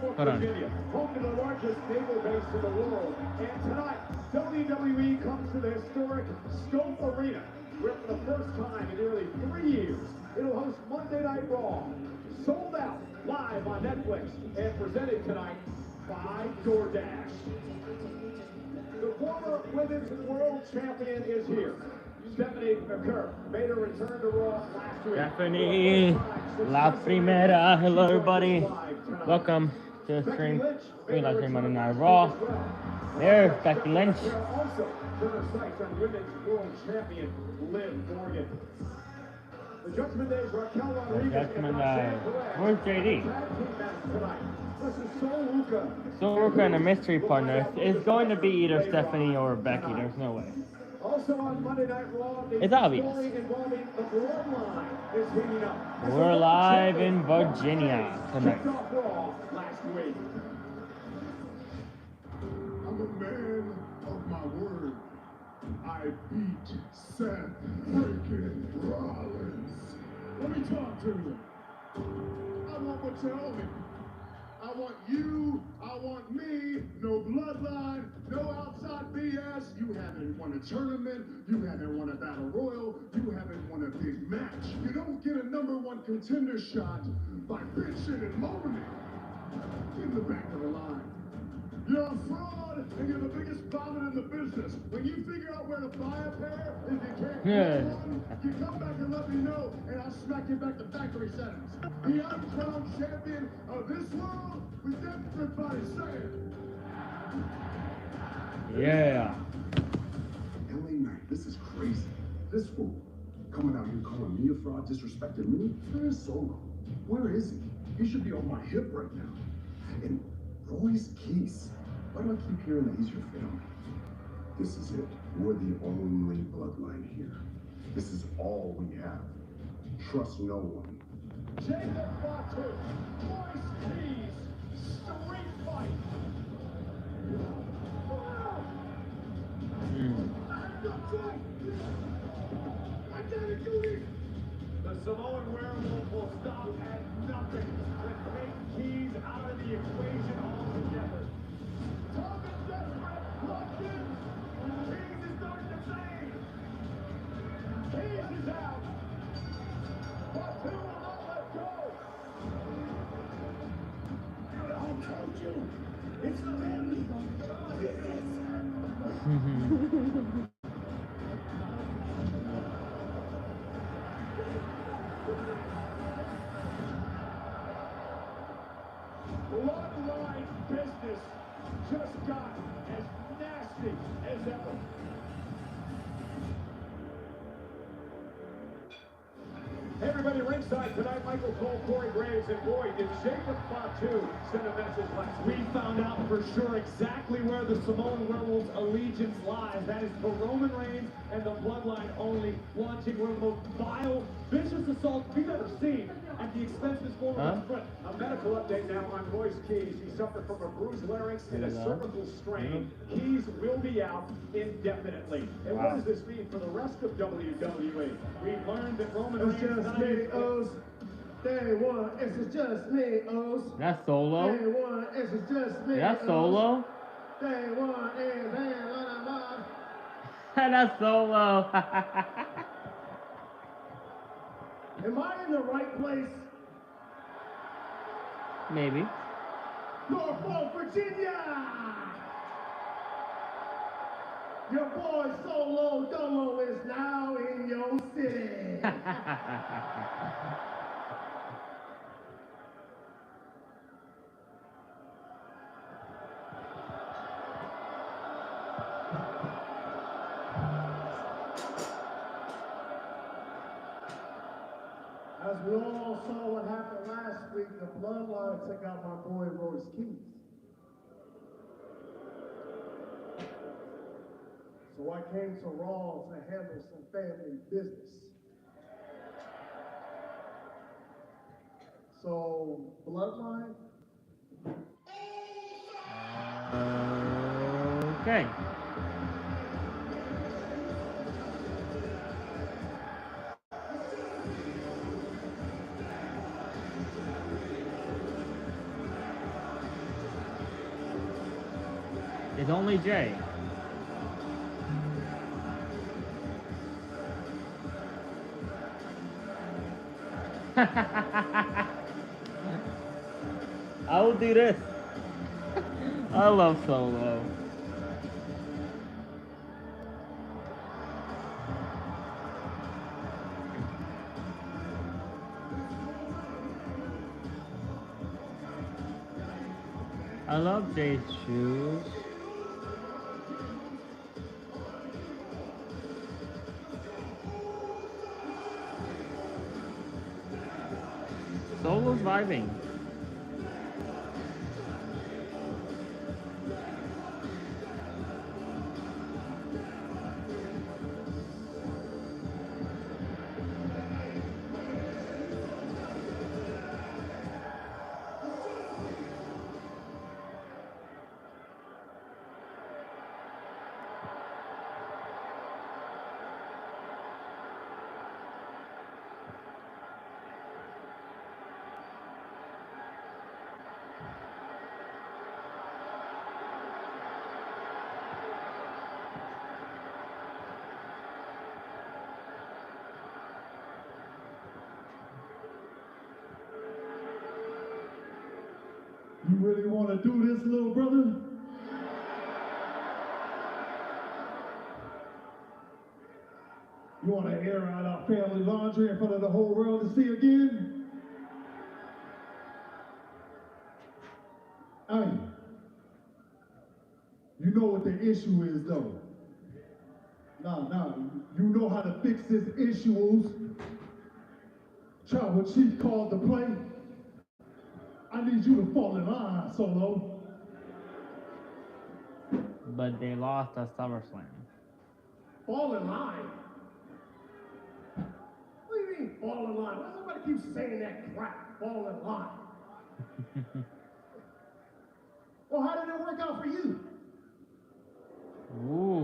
Norfolk, Virginia, home to the largest naval base in the world. And tonight, WWE comes to the historic Scope Arena, where for the first time in nearly 3 years, it'll host Monday Night Raw. Sold out, live on Netflix, and presented tonight by DoorDash. The former Women's World Champion is here. Stephanie McCurry made her return to Raw last week. Stephanie, La Primera. Hello, everybody. Welcome to the stream. We live stream Monday Night Raw. There's Becky Lynch. Also, turn her sights on Women's World Champion Liv Morgan. The Judgment Day is Raquel Rodriguez. Where's JD? Soruka and a mystery partner. It's going to be either Stephanie or Becky. There's no way. Also on Monday Night Raw, it's obvious. We're live in Virginia tonight. I'm a man of my word. I beat Seth freaking Rollins. Let me talk to you. I want what you owe me. I want you, I want me, no bloodline, no outside BS. You haven't won a tournament, you haven't won a battle royal, you haven't won a big match. You don't get a #1 contender shot by bitching and moaning. Get in the back of the line. You're a fraud, and you're the biggest vomit in the business. When you figure out where to buy a pair, if you can't get one, you come back and let me know, and I'll smack you back to factory settings. The uncrowned champion of this world, with everybody saying. Yeah. LA Knight, this is crazy. This fool coming out here calling me a fraud, disrespecting me. Where's Solo? Where is he? He should be on my hip right now. And Royce Keys. Why do I keep hearing that he's your family? This is it. We're the only bloodline here. This is all we have. Trust no one. Jacob Fatu, Royce Keys, street fight. The Samoan werewolf will stop at nothing to take Keys out of the equation altogether. Tom is desperate, locked in. Keys is starting to fade. Keys is out. Fatu will not let go. I told you, it's family business. Bloodline business just got as nasty as ever. Hey everybody, ringside tonight, Michael Cole, Corey Graves, and boy, did Jacob Fatu send a message last week. We found out for sure exactly where the Samoan Werewolves' allegiance lies. That is for Roman Reigns and the Bloodline only, launching one of the most vile, vicious assaults we've ever seen at the expense of his former friend. A medical update now on Royce Keys. He suffered from a bruised larynx and a cervical strain. Keys will be out indefinitely. And what does this mean for the rest of WWE? We've learned that Roman Reigns Day one, it's just me, O's. That's Solo. Day one, it's just me. That's Solo. Day one, and That's Solo. Am I in the right place? Maybe. Norfolk, Virginia! Your boy Solo Dolo is now in your city. As we all saw what happened last week, the Bloodline took out my boy Royce Keys. So I came to Raw to handle some family business. So, Bloodline? Okay. It's only Jay. I will do this. I love Solo. I love Jay's shoes. Solo's vibing. You really want to do this, little brother? You want to air out our family laundry in front of the whole world to see again? Hey, you know what the issue is, though. Nah, you know how to fix this issues. Tribal Chief called the play. I need you to fall in line, Solo. But they lost at SummerSlam. Fall in line? What do you mean, fall in line? Why somebody keep saying that crap? Fall in line. Well, how did it work out for you? Ooh.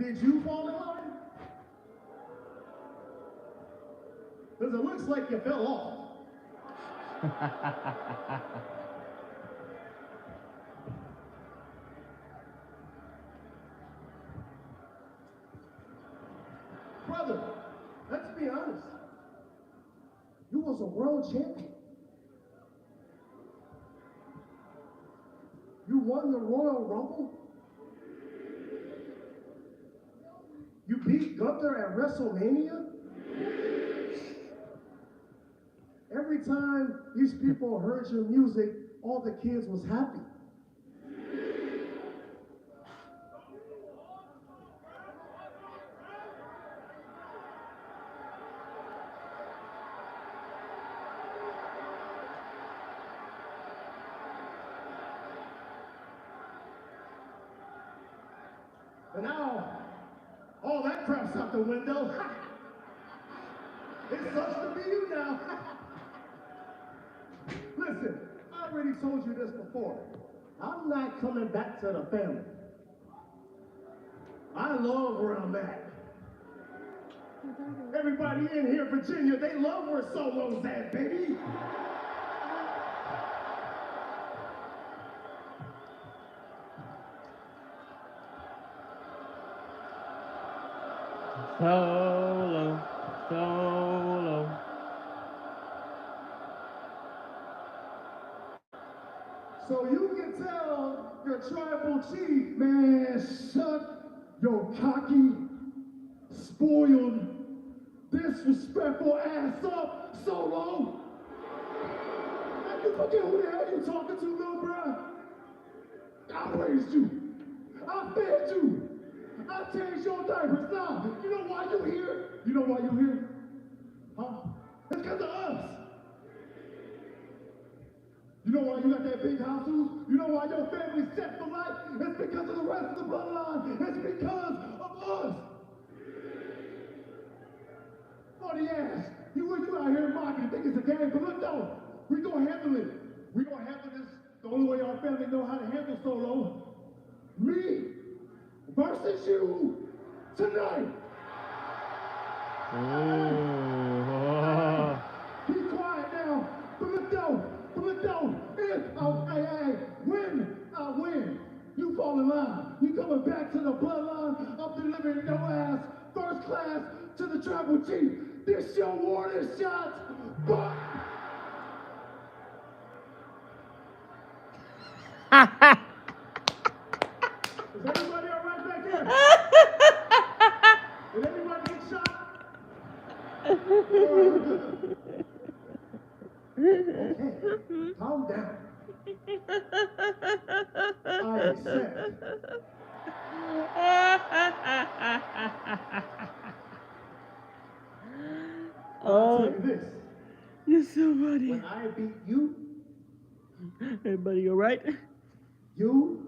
Did you fall in line? Because it looks like you fell off. Brother, let's be honest. You was a world champion. You won the Royal Rumble. You beat Gunther at WrestleMania. Every time these people heard your music, all the kids was happy. And now, all that crap's out the window. It sucks to be you now. Listen, I already told you this before. I'm not coming back to the family. I love where I'm at. Everybody in here, Virginia, they love where Solo's at, baby. Solo, Solo. So you can tell your tribal chief, man, shut your cocky, spoiled, disrespectful ass up, Solo. And you forget who the hell you talking to, little bruh? I raised you. I fed you. I changed your diapers. Now, you know why you here? You know why you here? Huh? It's because of us. You know why you got that big house, too? You know why your family's set for life? It's because of the rest of the bloodline. It's because of us. Funny ass. You out here mocking, think it's a game, but look though, we gonna handle it. We gonna handle this the only way our family know how to handle Solo. Me versus you tonight. Ooh. Be quiet now. But look though, if, hey, take your ass first class to the tribal chief. This your warning shot. But is everybody all right back there? Did everybody get shot? Okay, calm down. I accept. I'll tell you this. You're so funny. When I beat you, Everybody all right? you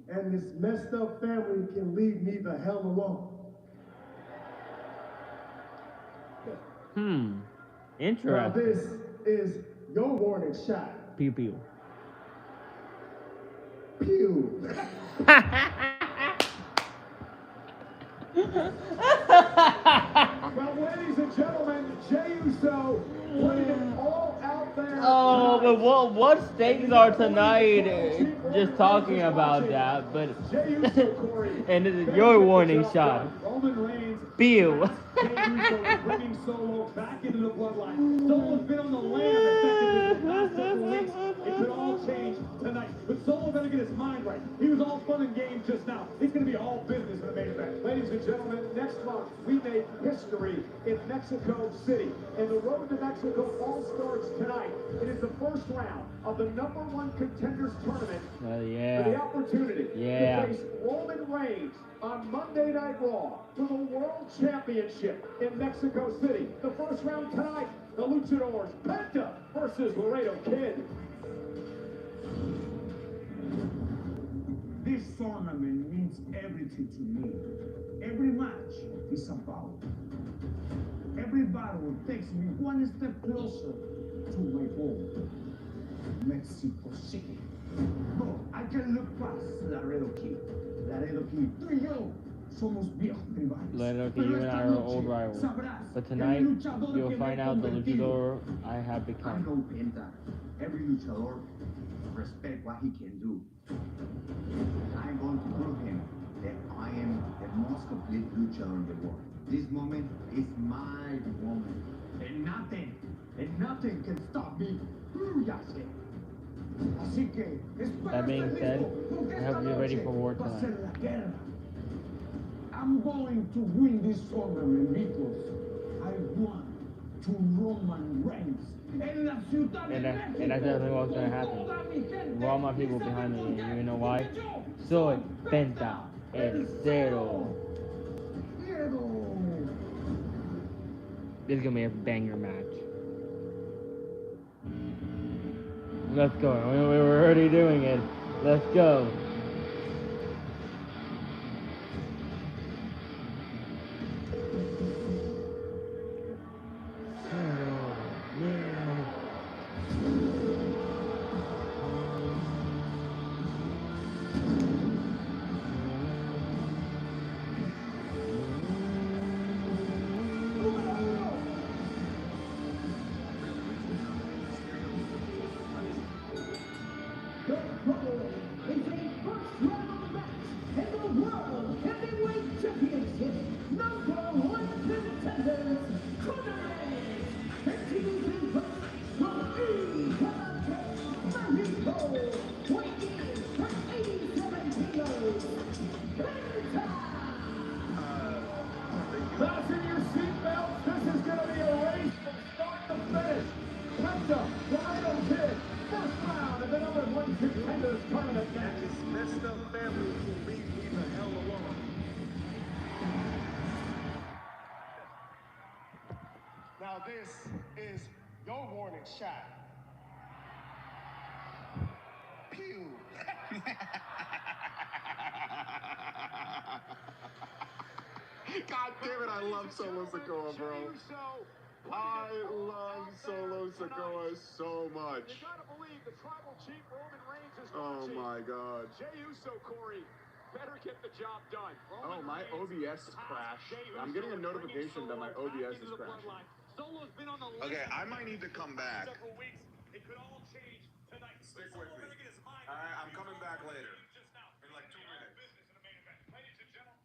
and this messed up family can leave me the hell alone. Now Interesting. this is your warning shot. Pew pew. Pew. Well, ladies and gentlemen, Jey Uso putting it all out there. Oh, but what stakes are tonight? Just talking about that, but Jey Uso, Corey. and this is your warning shot. Roman Reigns. Pew. Jey Uso is bringing Solo back into the bloodline. Solo's been on the lam effectively for the past couple weeks. It could all change tonight. But Solo better get his mind right. He was all fun and games just now. It's going to be all business in the main event. Ladies and gentlemen, next month we make history in Mexico City. And the road to Mexico all starts tonight. It is the first round of the #1 Contenders tournament. Oh For the yeah. opportunity Yeah. to face Roman Reigns on Monday Night Raw for the World Championship in Mexico City. The first round tonight, the Luchadors, Penta versus Laredo Kid. This tournament means everything to me. Every match is about. Every battle takes me one step closer to my goal. Mexico City. No, I can look past Laredo Kid. Laredo Kid, tú y yo somos viejos rivales. Laredo Kid, you and I are old rivals. But tonight, you'll find out the luchador I have I become. know Penta. Every luchador respect what he can do. I'm going to prove him that I am the most complete luchador in the world. This moment is my moment. And nothing can stop me. Ya sé. Así que, That being said, I hope you're ready for war va a tonight. ser la guerra. I'm going to win this tournament because I won to Roman Reigns. En la ciudad de México. And that's definitely what's gonna happen. All my people behind me, and you know why? Soy Penta el Cero. This is gonna be a banger match. Let's go. We were already doing it. Let's go. Fasten your seatbelts. This is going to be a race from start to finish. Penta, Laredo Kid, first round of the #1 Contenders tournament match. This messed up family will leave me the hell alone. Now this is your warning shot. Pew. God damn it, I love Solo Sikoa, bro. I love Solo Sikoa so much. You gotta believe the tribal chief Roman Reigns is Oh watching. my god. Jey Uso, Corey, better get the job done. Oh, my OBS crashed. I'm getting a notification that my OBS is crashing. Solo's been on the Okay, I might need to come back. several weeks. It could all change tonight. Stick with me. Alright, I'm coming back later. In like 2 minutes. Ladies and gentlemen.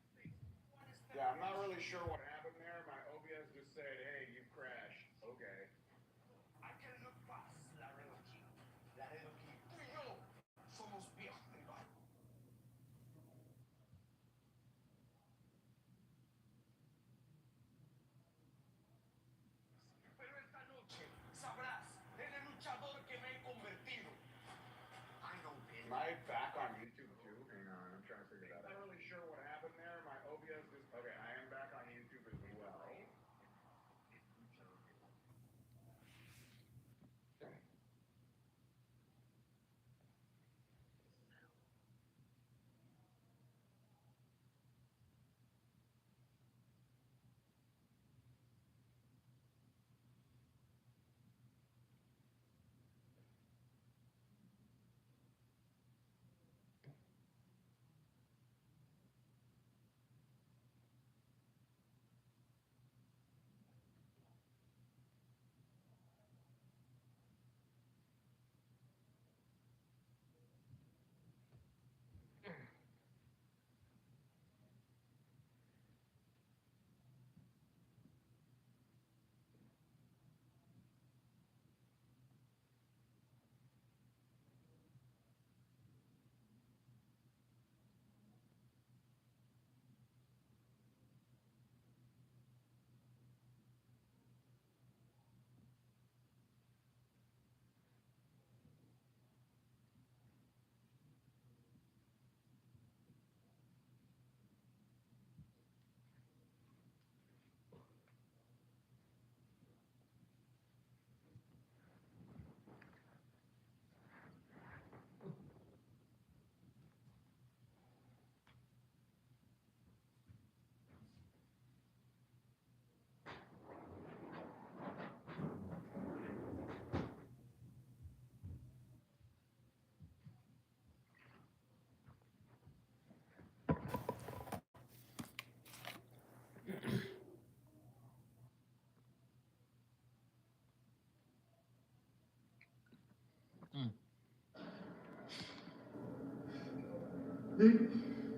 Yeah, I'm not really sure what happened there. My OBS just said, hey, you crashed. Okay. Aquel no pasa, Laredo King. Laredo King. Tú y yo somos viejos rivales. Pero esta noche sabrás en el luchador que me he convertido. I know it. Am I back on YouTube too? Hang on, I'm trying to figure that out. I'm not really sure what happened there. My OBS just, okay, I am back on YouTube as well.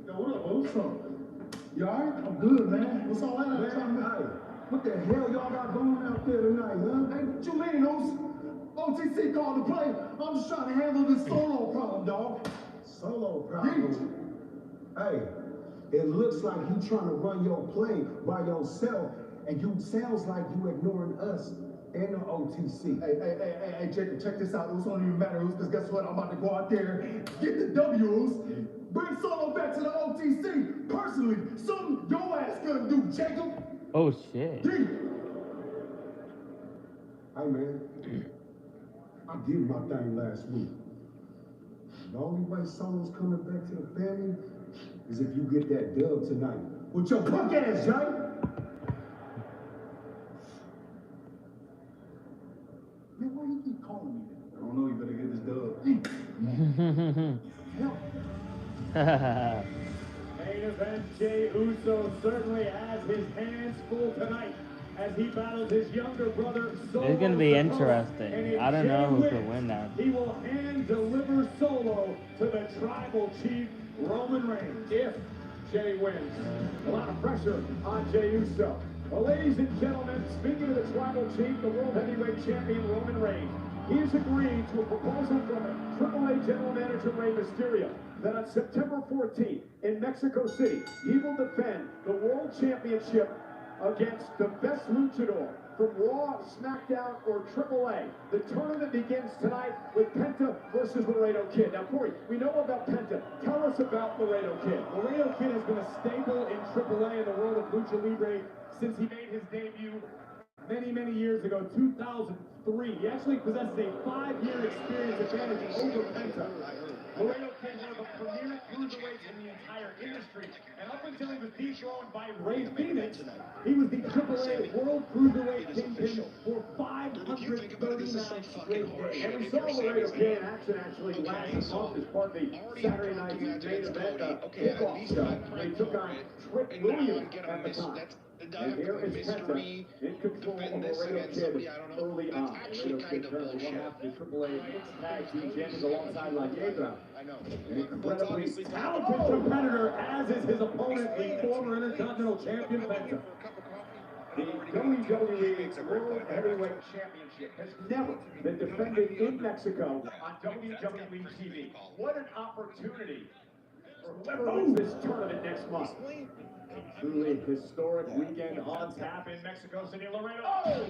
Yo, what up, bro? What's up? You alright? I'm good, man. What's all that? Man, what the hell y'all got going out there tonight, huh? Hey, what you mean, OTC called to play? I'm just trying to handle this solo problem, dog. Solo problem? Hey, it looks like you trying to run your play by yourself, and you sounds like you ignoring us and the OTC. Hey, Jacob, check this out. It was only even matter, because guess what? I'm about to go out there, get the W's, bring Solo back to the OTC. Personally, something your ass couldn't do, Jacob. Oh shit. Hey, man, I did my thing last week. The only way Solo's coming back to the family is if you get that dub tonight. With your punk ass, Jay! Man, why you keep calling me that? I don't know, you better get this dub. Main event, Jey Uso certainly has his hands full tonight as he battles his younger brother, Solo. It's gonna be Sikoa. interesting. And if I don't know Jey who could wins, win that. He will hand deliver Solo to the tribal chief, Roman Reigns, if Jey wins. A lot of pressure on Jey Uso. Well, ladies and gentlemen, speaking of the tribal chief, the world heavyweight champion, Roman Reigns, he has agreed to a proposal from AAA General Manager Rey Mysterio that on September 14th in Mexico City, he will defend the World Championship against the best luchador from Raw, SmackDown, or AAA. The tournament begins tonight with Penta versus Laredo Kid. Now, Corey, we know about Penta. Tell us about Laredo Kid. Laredo Kid has been a staple in AAA in the world of Lucha Libre since he made his debut many years ago, 2003. He actually possesses a 5-year experience advantage over Penta. Laredo Kid, one of the premier cruiserweights in the entire industry, and up until he was dethroned by Rey Fénix, he was the AAA World Cruiserweight Kingpin for 539 straight days. And we saw Laredo Kid in action actually last month as part of the Saturday night main event kickoff show. They took on Trick Williams at the time. And here is Penta in control of Laredo Kid early on. Laredo Kid currently one half the AAA Mixed Tag Team Champions alongside La Hiedra. An incredibly talented competitor, as is his opponent, the former Intercontinental Champion Penta. The WWE World Heavyweight Championship has never been defended in Mexico on WWE TV. What an opportunity for whoever wins this tournament next month. Truly historic weekend on tap in Mexico City, Laredo. Oh!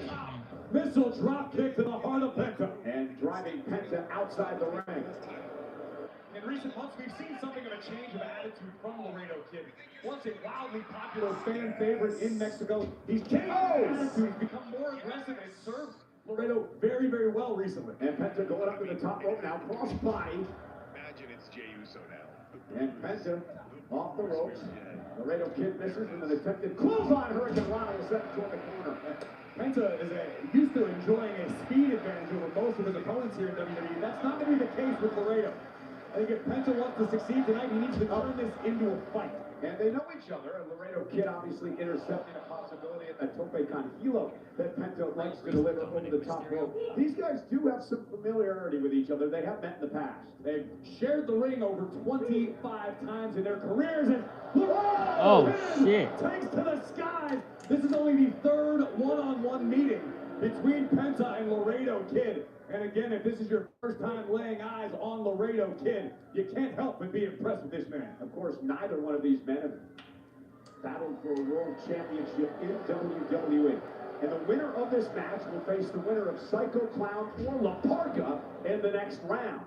Missile drop kick to the heart of Penta. And driving Penta outside the ring. In recent months, we've seen something of a change of attitude from Laredo Kid. Once a wildly popular fan favorite in Mexico, he's changed his attitude, become more aggressive, and served Laredo very, very well recently. And Penta going up to the top rope now, cross body. Imagine it's Jey Uso now. And Penta off the ropes. Laredo Kid misses with an attempted clothesline. Hurricane Rana was set toward the corner. Penta is used to enjoying a speed advantage over most of his opponents here in WWE. That's not going to be the case with Laredo. I think if Penta wants to succeed tonight, he needs to turn this into a fight. And they know each other, and Laredo Kid obviously intercepting a possibility at that tope con hilo that Penta likes to deliver over the top rope. These guys do have some familiarity with each other. They have met in the past. They've shared the ring over 25 times in their careers, and takes to the skies. This is only the third one-on-one meeting between Penta and Laredo Kid. And again, if this is your first time laying eyes on Laredo Kid, you can't help but be impressed with this man. Of course, neither one of these men have battled for a world championship in WWE. And the winner of this match will face the winner of Psycho Clown or La Parka in the next round.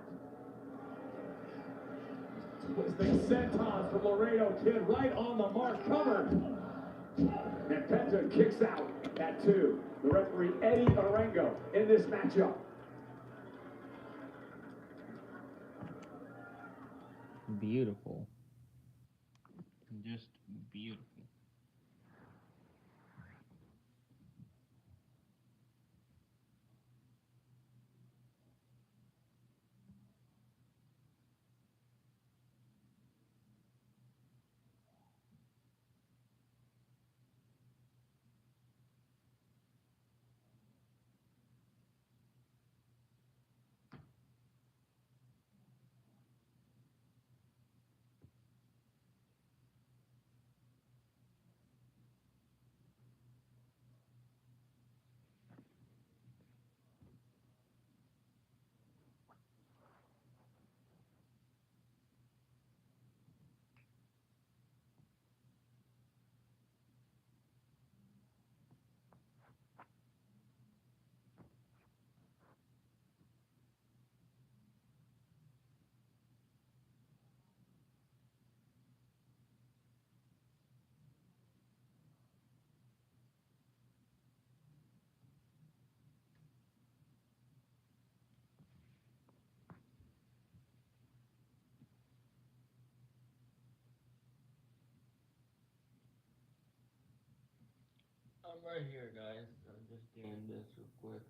Twisting sentons from Laredo Kid right on the mark, covered. And Penta kicks out at 2. The referee, Eddie Arango, in this matchup. Beautiful. Just beautiful. I'm right here, guys. I'm just doing this real quick.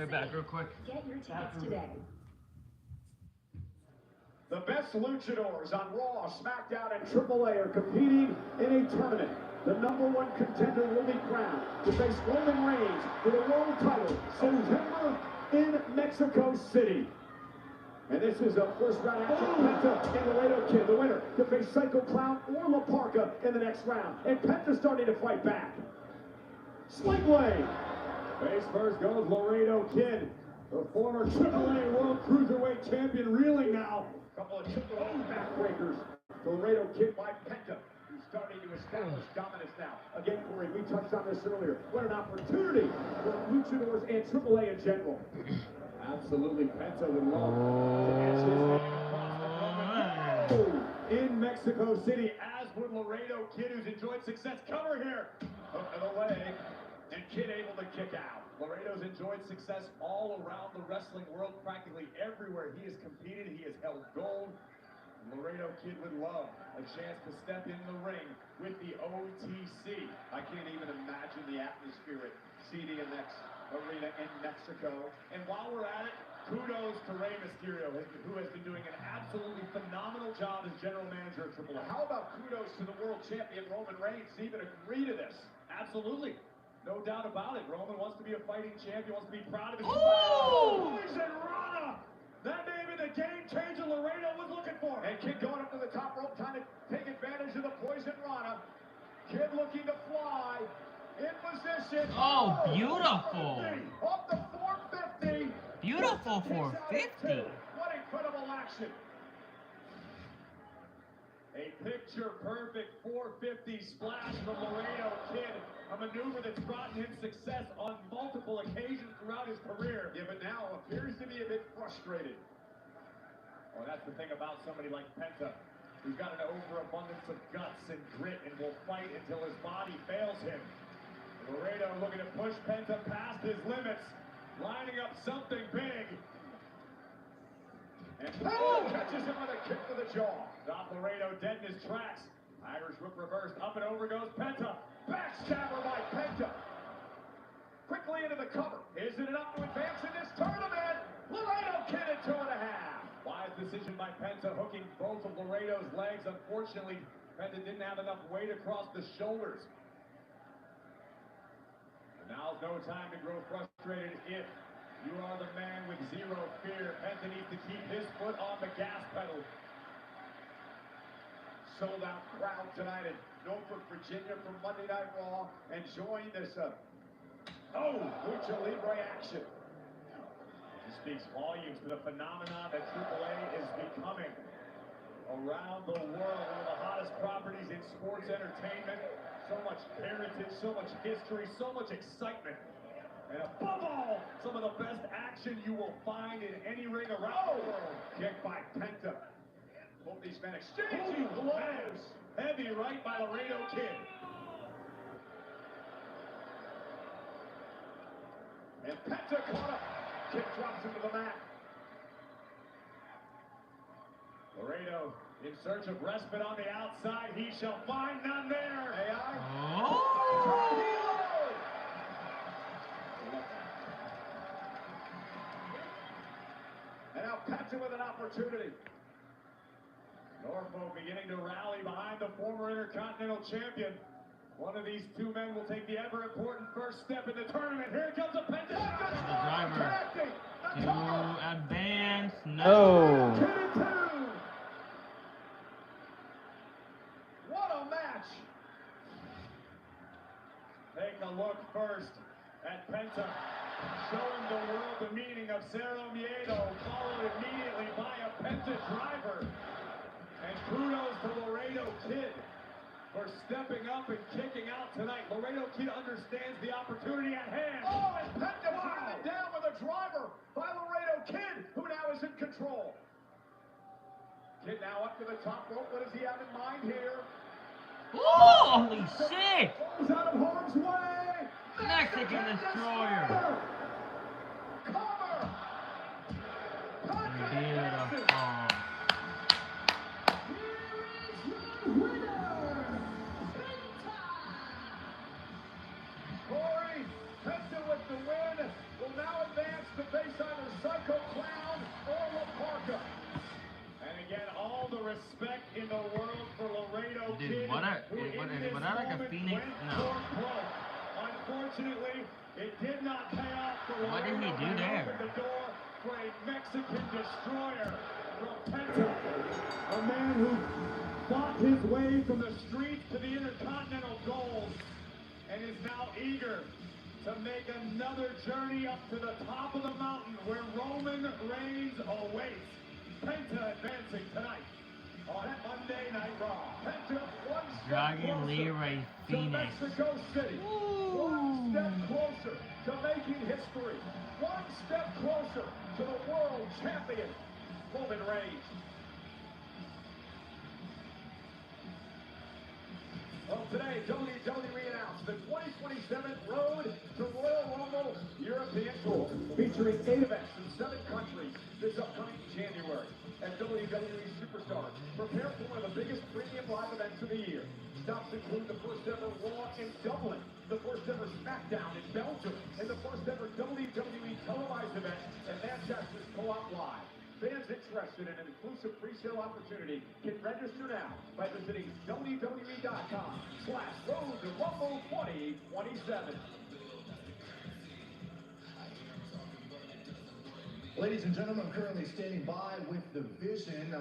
right back real quick. Get your tickets today. The best luchadors on Raw, SmackDown, and AAA are competing in a tournament. The #1 contender will be crowned to face Roman Reigns for the world title September in Mexico City. And this is a first round action. Penta and Laredo Kid, the winner, to face Psycho Clown or La Parka in the next round. And Penta starting to fight back. Sling blade. Face first goes Laredo Kid, the former AAA World Cruiserweight Champion, reeling now. Couple of AAA backbreakers. Laredo Kid by Penta, who's starting to establish dominance now. Again, Corey, we touched on this earlier. What an opportunity for luchadors and AAA in general. Absolutely, Penta would love to etch his name across the road in Mexico City, as would Laredo Kid, who's enjoyed success. Cover here. Hook to the leg, and Kid able to kick out. Laredo's enjoyed success all around the wrestling world, practically everywhere he has competed. He has held gold. Laredo Kid would love a chance to step in the ring with the OTC. I can't even imagine the atmosphere at CDMX Arena in Mexico. And while we're at it, kudos to Rey Mysterio, who has been doing an absolutely phenomenal job as general manager of AAA. How about kudos to the world champion Roman Reigns to even agree to this? Absolutely. No doubt about it. Roman wants to be a fighting champion, wants to be proud of his Poison Rana! That may be the game changer Laredo was looking for. And Kid going up to the top rope, trying to take advantage of the Poison Rana. Kid looking to fly. In position. Oh, beautiful. Off the 450. Beautiful 450. What incredible action. A picture-perfect 450 splash from Laredo Kid. A maneuver that's brought him success on multiple occasions throughout his career. Yeah, but now appears to be a bit frustrated. Well, that's the thing about somebody like Penta, who's got an overabundance of guts and grit and will fight until his body fails him. Laredo looking to push Penta past his limits, lining up something big. And Penta catches him with a kick to the jaw. Stop Laredo dead in his tracks. Irish whip reversed, up and over goes Penta. Backstabber by Penta. Quickly into the cover. Is it enough to advance in this tournament? Laredo Kid at 2.5. Wise decision by Penta, hooking both of Laredo's legs. Unfortunately, Penta didn't have enough weight across the shoulders. Now's no time to grow frustrated if you are the man with zero fear. Penta needs to keep his foot on the gas pedal. Sold out crowd tonight in Norfolk, Virginia for Monday Night Raw, and join this Lucha Libre action. This speaks volumes to the phenomenon that AAA is becoming around the world. One of the hottest properties in sports entertainment. So much heritage, so much history, so much excitement. And above all, some of the best action you will find in any ring around the world. Kick by Penta. Both these men exchanging blows. Heavy right by Laredo Kid. And Penta caught up. Kid drops him to the mat. Laredo in search of respite on the outside. He shall find none there. AI. Oh! And now Penta with an opportunity. Norfolk beginning to rally behind the former Intercontinental Champion. One of these two men will take the ever-important first step in the tournament. Here comes a Penta. The driver to advance. No. What a match. Take a look first at Penta, showing the world the meaning of Cero Miedo, followed immediately by a Penta driver. And kudos to Laredo Kid for stepping up and kicking out tonight. Laredo Kid understands the opportunity at hand. Oh, and Penta turned it down with a driver by Laredo Kid, who now is in control. Kid now up to the top rope. What does he have in mind here? Oh, holy shit! Goes out of harm's way. Mexican Destroyer. Cover. Beautiful. Corey, Penta with the win will now advance to What is this it? Was that like a moment Phoenix? went No. for broke. Unfortunately, it did not pay off for What did he Laredo do and there? opened the door for a Mexican destroyer from Penta. A man who fought his way from the streets to the Intercontinental gold and is now eager to make another journey up to the top of the mountain where Roman Reigns awaits. Penta advancing tonight on Monday Night Raw. Penta one step Dragon closer Leroy to Phoenix. Mexico City. One step closer to making history. One step closer to the world champion, Roman Reigns. Well, today, WWE announced the 2027 Road to Royal Rumble European Tour, featuring 8 events in 7 countries this upcoming January. And WWE superstars prepare for one of the biggest premium live events of the year. Stops include the first ever Raw in Dublin, the first ever SmackDown in Belgium, and the first ever WWE televised event at Manchester's Co-op Live. Fans interested in an exclusive pre-sale opportunity can register now by visiting WWE.com/Road to Rumble 2027. Ladies and gentlemen, I'm currently standing by with the Vision.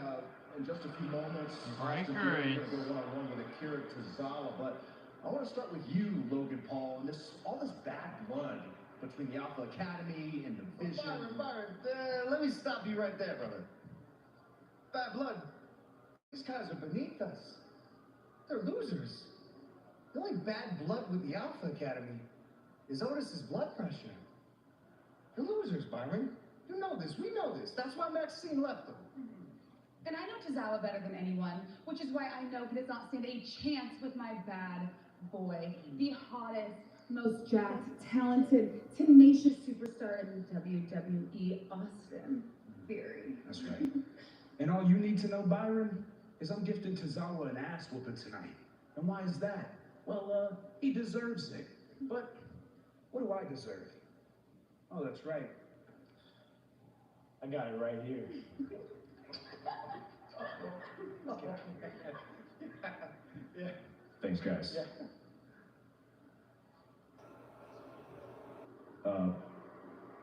In just a few moments, Breaker we're going is- to go one-on-one with Akira Tozawa. But I want to start with you, Logan Paul, and all this bad blood between the Alpha Academy and the Vision. Byron, let me stop you right there, brother. Bad blood. These guys are beneath us. They're losers. The only bad blood with the Alpha Academy is Otis's blood pressure. They're losers, Byron. You know this. We know this. That's why Maxine left them. And I know Tozawa better than anyone, which is why I know he does not stand a chance with my bad boy, the hottest, most jacked, talented, tenacious superstar in WWE, Austin Theory. That's right. And all you need to know, Byron, is I'm gifting Tozawa an ass whooping tonight. And why is that? Well, he deserves it. But what do I deserve? Oh, that's right. I got it right here. Yeah. Thanks, guys. Yeah.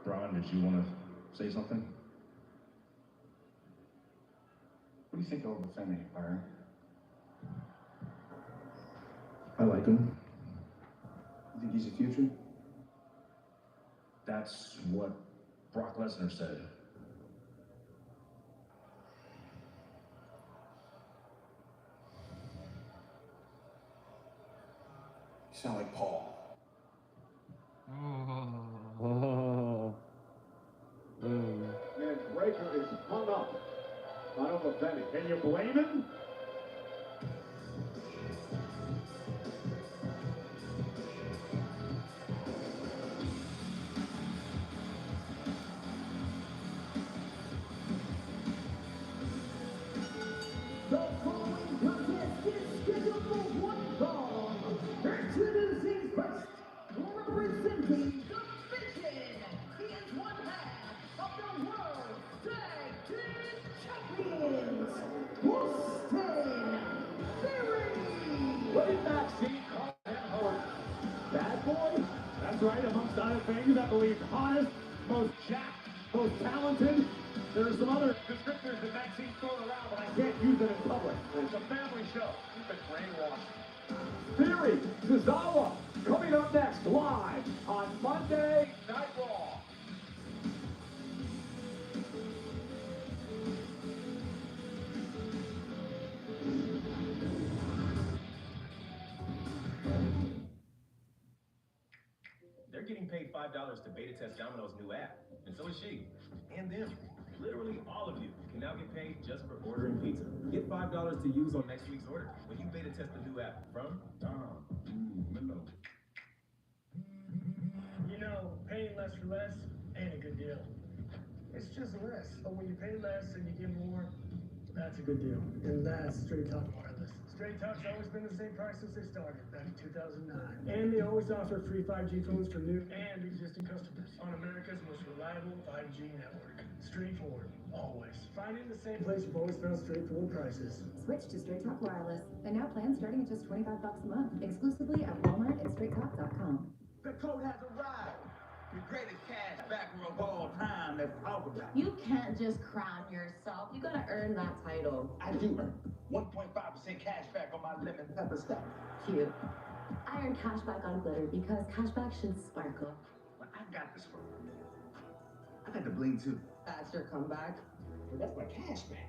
Braun, did you want to say something? What do you think of Femi, Byron? I like him. You think he's a future? That's what Brock Lesnar said. You sound like Paul. And Breaker is hung up on Obafemi. Can you blame him? The following contest is scheduled for one fall. Introducing first, representing the Vision. He is one half of the World Tag Team Champions, Austin Theory. What did Maxine call him her bad boy? That's right, amongst other things, I believe hottest, most jacked, most talented. There are some other descriptors that Maxine thrown around, but I can't use it in public. It's a family show. You've been brainwashed. Theory, Tozawa, coming up next live on Monday Night Raw. They're getting paid $5 to beta test Domino's new app, and so is she, and them. Literally all of you can now get paid just for ordering pizza. Get $5 to use on next week's order when you beta test the new app from Dom. Memo. You know, paying less for less ain't a good deal. It's just less, but when you pay less and you get more, that's a good deal. And that's straight top wireless. Straight Talk's always been the same price since they started, back in 2009. And they always offer free 5G phones for new and existing customers on America's most reliable 5G network. Straightforward, always. Finding the same place you've always found straightforward prices. Switch to Straight Talk Wireless. And now plans starting at just $25 a month, exclusively at Walmart and StraightTalk.com. The code has arrived. The greatest cash back of all time, let's talk about it. You can't just crown yourself. You gotta earn that title. I do earn 1.5% cash back on my lemon pepper stack. Cute. I earn cash back on glitter because cashback should sparkle. But I got this one. I got the bling too. That's your comeback. Well, that's my cash back.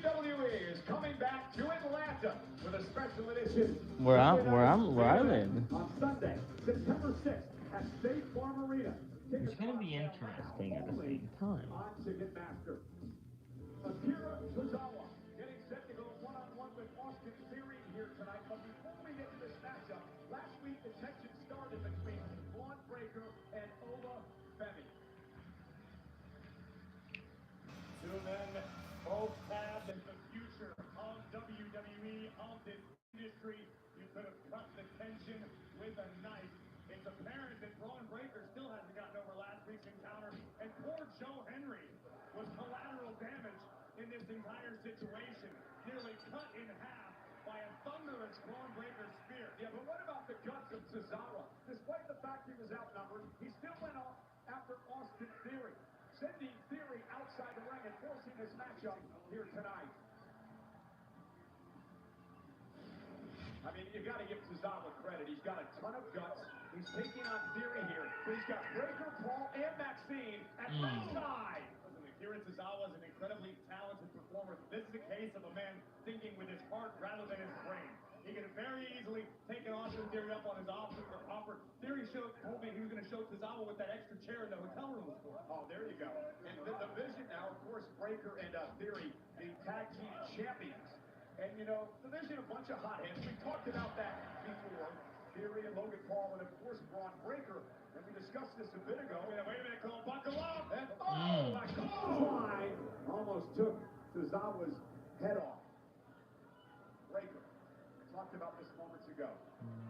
WWE is coming back to Atlanta with a special edition. Where I live. On Sunday, September 6th at State Farm Arena. It's gonna be interesting at the same time. On Ticketmaster. Akira Tozawa getting set to go one-on-one with Austin Theory here tonight. But before we get to this matchup, last week the tension started between Braun Breaker and Ola Femi. Two men both have the future of WWE, of this industry. You could have cut the tension with a knife. It's apparent that Braun Breaker still hasn't gotten over last week's encounter, and poor Joe Henry was collateral damage in this entire situation. Nearly cut in half by a thunderous Braun Breaker spear. Yeah, but what about the guts of Tozawa? Despite the fact he was outnumbered, he still went off after Austin Theory, sending Theory outside the ring and forcing this matchup here tonight. I mean, you got to give Tozawa credit. He's got a ton of guts. He's taking on Theory here, but he's got Breaker, Paul, and Maxine at ringside. Listen, Akira Tozawa is an incredibly talented performer. This is a case of a man thinking with his heart rather than his brain. He could have very easily taken Austin Theory up on his offer. Theory told me he was going to show Tozawa with that extra chair in the hotel room for. Oh, there you go. And the vision now, of course, Breaker and Theory being tag team champions. And, you know, the vision, a bunch of hotheads. We talked about that before. Theory and Logan Paul, and of course, Braun Breaker. And we discussed this a bit ago. Wait a minute, Cole, buckle up! And, that clothesline almost took Tozawa's head off. Breaker. We talked about this moments ago.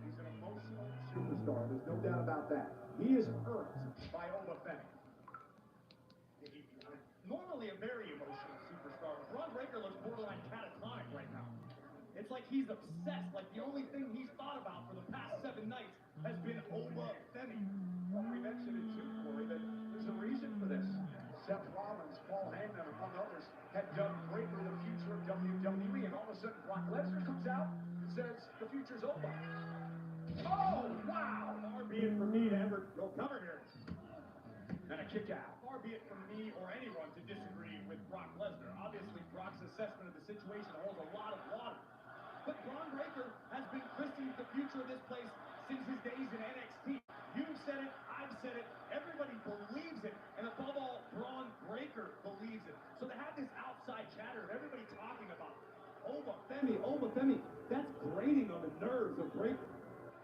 He's an emotional superstar. There's no doubt about that. He is hurt by Ola Femi. Normally a very emotional superstar, but Braun Breaker looks borderline catatonic right now. It's like he's obsessed, like the only thing he's thought about for the past 7 nights has been Ola Femi. Well, we mentioned it too, Corey, that there's a reason for this. Seth Rollins, Paul Heyman, among others, had dubbed Breaker the future of WWE, and all of a sudden Brock Lesnar comes out and says the future's Ola. Oh, wow! Far be it for me to ever go Cover here. And a kick out. Far be it from me or anyone to disagree with Brock Lesnar. Obviously, Brock's assessment of the situation holds a lot of water. But Braun Breaker has been christened the future of this place since his days in NXT. You've said it, I've said it, everybody believes it, and above all, Braun Breaker believes it. So to have this outside chatter of everybody talking about Obafemi, that's grating on the nerves of Breaker.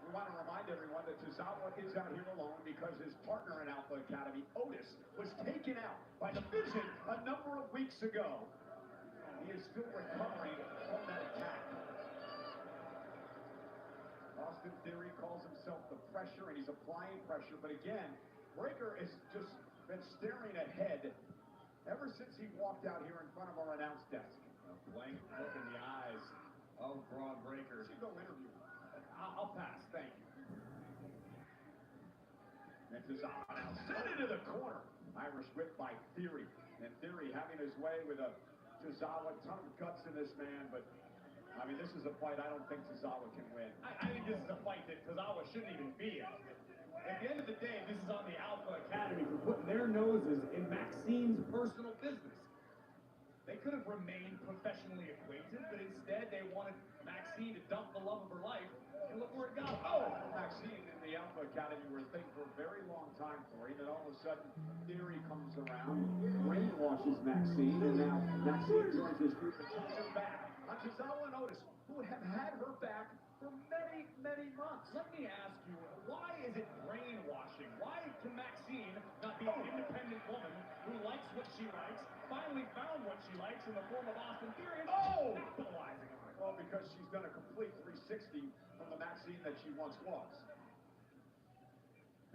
We want to remind everyone that Tozawa is out here alone because his partner in Alpha Academy, Otis, was taken out by the Vision a number of weeks ago. He is still recovering from that attack. Austin Theory calls himself the pressure, and he's applying pressure. But again, Breaker has just been staring ahead ever since he walked out here in front of our announce desk. A blank look in the eyes of Braun Breaker. You go interview. I'll pass, thank you. And Tozawa now sent into the corner. Irish whip by Theory. And Theory having his way with a Tozawa, ton of guts in this man, but I mean, this is a fight I don't think Tozawa can win. I think this is a fight that Tozawa shouldn't even be in. At the end of the day, this is on the Alpha Academy for putting their noses in Maxine's personal business. They could have remained professionally acquainted, but instead they wanted Maxine to dump the love of her life, and look where it got. Oh, Maxine in the Alpha Academy were a thing for a very long time for him, and all of a sudden, Theory comes around, brainwashes Maxine, and now Maxine joins his group and turns her back on Tozawa and Otis, who have had her back for many, many months. Let me ask you, why is it brainwashing? Why can Maxine not be an independent woman who likes what she likes, finally found what she likes in the form of Austin Theory, and capitalizing on it? Well, because she's done a complete 360 from the Maxine that she once was.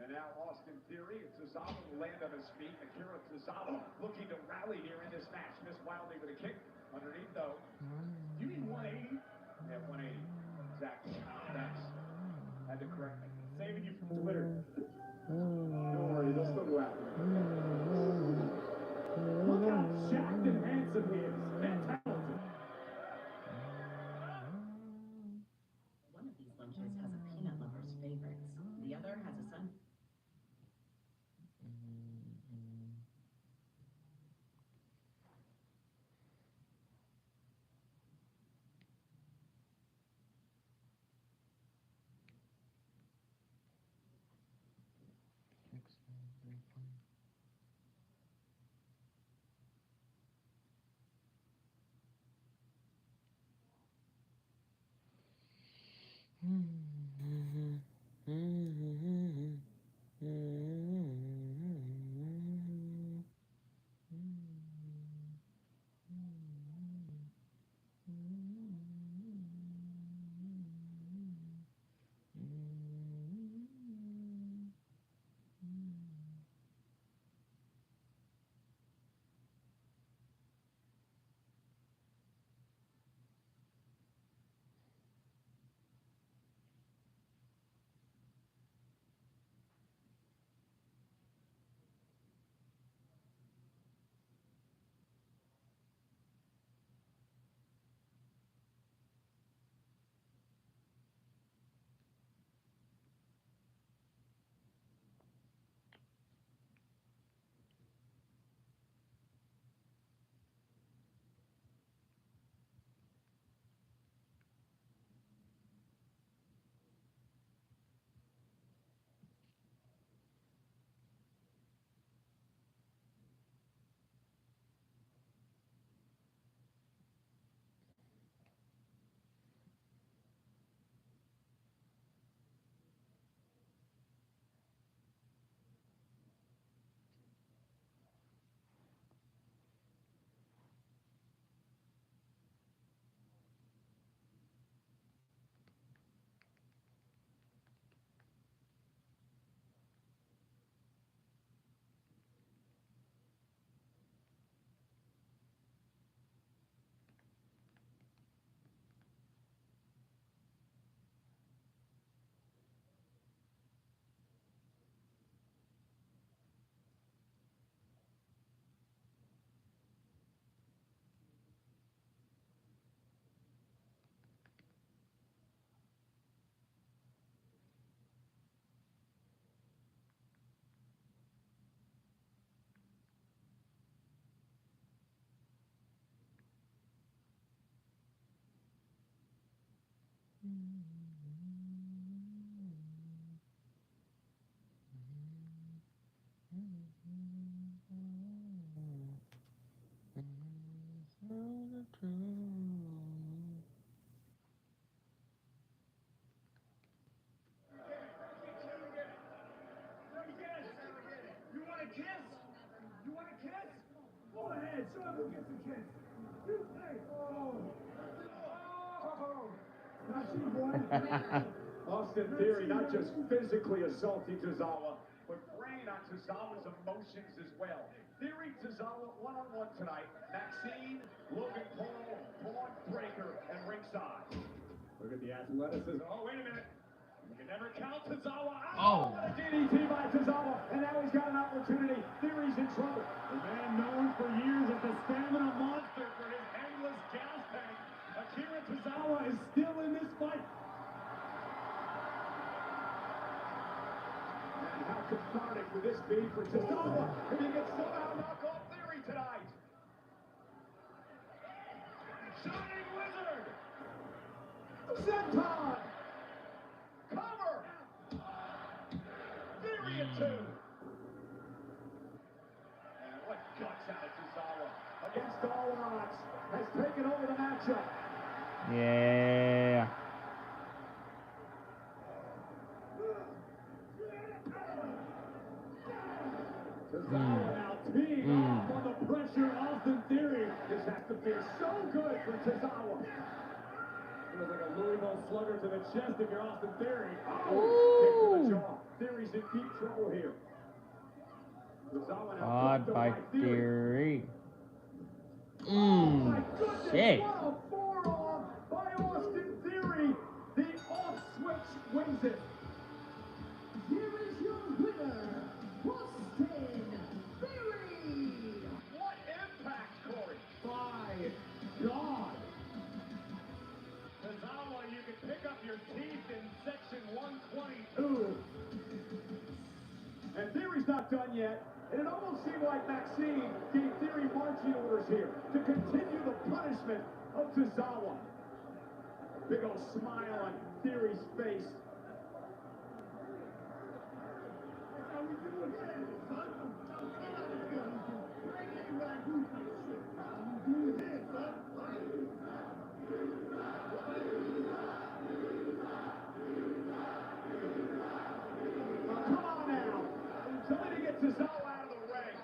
And now Austin Theory, Tozawa will land on his feet. Akira Tozawa looking to rally here in this match. Missed wildly with a kick. Underneath, though. You mean 180? Yeah, 180. Exactly. Thanks. Had to correct me. Saving you from Twitter. Don't worry, they'll still go after me. Look how jacked and handsome he is. And talented. One of these lunches has a peanut lover's favorites. The other has a sun. You want a kiss? You want a kiss? Go ahead, show him who gets a kiss. You say, oh. Not you, boy. Austin Theory not just physically assaulting Tozawa, but preying on Tozawa's emotions as well. Theory, Tozawa, one-on-one tonight. Maxine, Logan Paul, Pabon, Breaker, and ringside. Look at the athleticism. Oh, wait a minute. You can never count Tozawa out. Oh. What a DDT by Tozawa, and now he's got an opportunity. Theory's in trouble. The man known for years as the stamina monster for his endless gas tank. Akira Tozawa is still in this fight. And how cathartic would this be for Tozawa if he can somehow knock off Theory tonight? Shining Wizard! Senton! Cover! Theory at 2. And what guts out of Tozawa against all odds has taken over the matchup. Yeah. Tozawa now teeing off on the pressure. Austin Theory. This has to feel so good for Tozawa. Feels like a Louisville slugger to the chest if you're Austin Theory. Oh, kick to the jaw. Theory's in deep trouble here. Tozawa now Odd by Theory. my goodness, Shit. what a forearm by Austin Theory. The off switch wins it. Here is your winner, Austin Theory. What impact, Corey? My God. Tozawa, you can pick up your teeth in section 122. And Theory's not done yet. And it almost seemed like Maxine gave Theory marching orders here to continue the punishment of Tozawa. Big old smile on Theory's face. That's how we do it here, son. Bring it back, who's this shit? How we do it here, son. Come on now. Somebody get Tozawa out of the ring.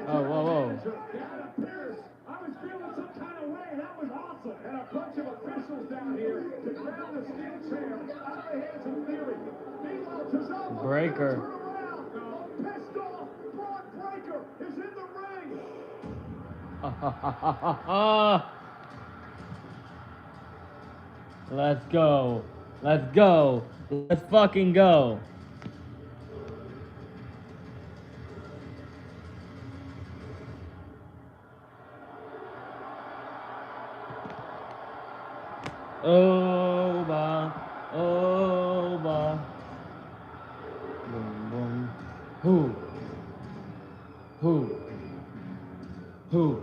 Oh, whoa, whoa. That appears. I was feeling some kind of way. That was awesome. And a bunch of officials down here to grab the steel chair out of the hands of Theory. Meanwhile, Tozawa Breaker. turn around. No, pissed off. Braun Breaker is in the ring. Let's go. Let's go. Let's fucking go. Over. Over. Boom, boom. Who? Who? Who?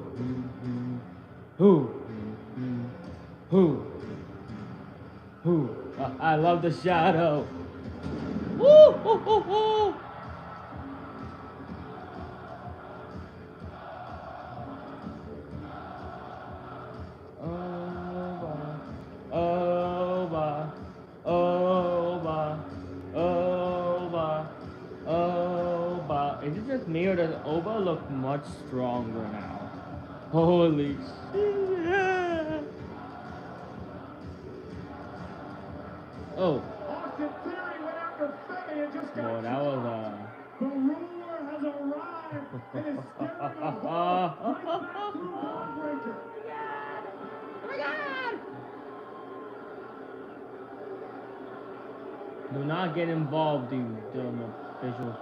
Who? Who? Who? I love the shadow. Woo! Woo! Woo! Woo! Over. Over. Over. Over. Is it just me or does Oba look much stronger now? Holy shit! Oh. Austin Theory went after Femi and just got Well, that was The ruler has arrived and is scaring a hole right back through Braun Breaker. Oh my God! Do not get involved, you dumb officials.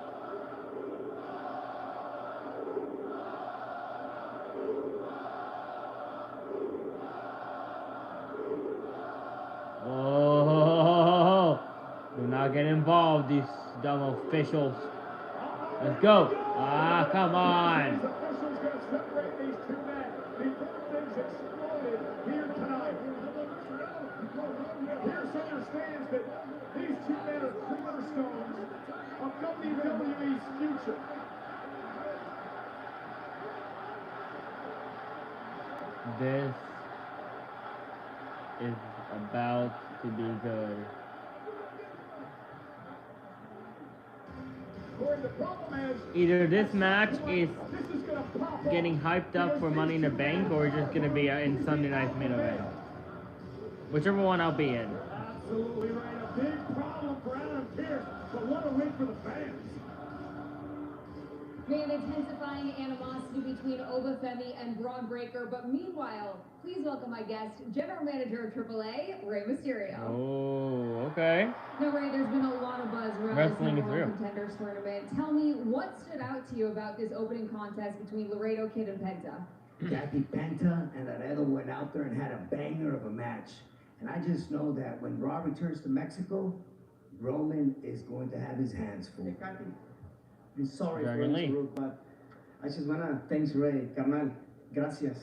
Whoa! Do not get involved, these dumb officials. Let's go. Ah, come on. These officials gonna separate these two men before things exploded here tonight. Pierce understands that these two men are cornerstones of WWE's future. This is about to be good. Either this match is getting hyped up for Money in the Bank, or just gonna be in Sunday Night's main event. Whichever one I'll be in. Absolutely right. A big problem for Adam Pierce, but what a win for the fans. We have intensifying animosity between Obafemi and Braun Breaker, but meanwhile, please welcome my guest, General Manager of AAA, Rey Mysterio. Oh, okay. Now, Rey, there's been a lot of buzz around Wrestling this is real. Contenders tournament. Tell me, what stood out to you about this opening contest between Laredo Kid and Penta? Jackie Penta and Laredo went out there and had a banger of a match. And I just know that when Raw returns to Mexico, Roman is going to have his hands full. I'm sorry Dragon for Lee. interrupt, but I just wanna thanks Rey, carnal. Gracias.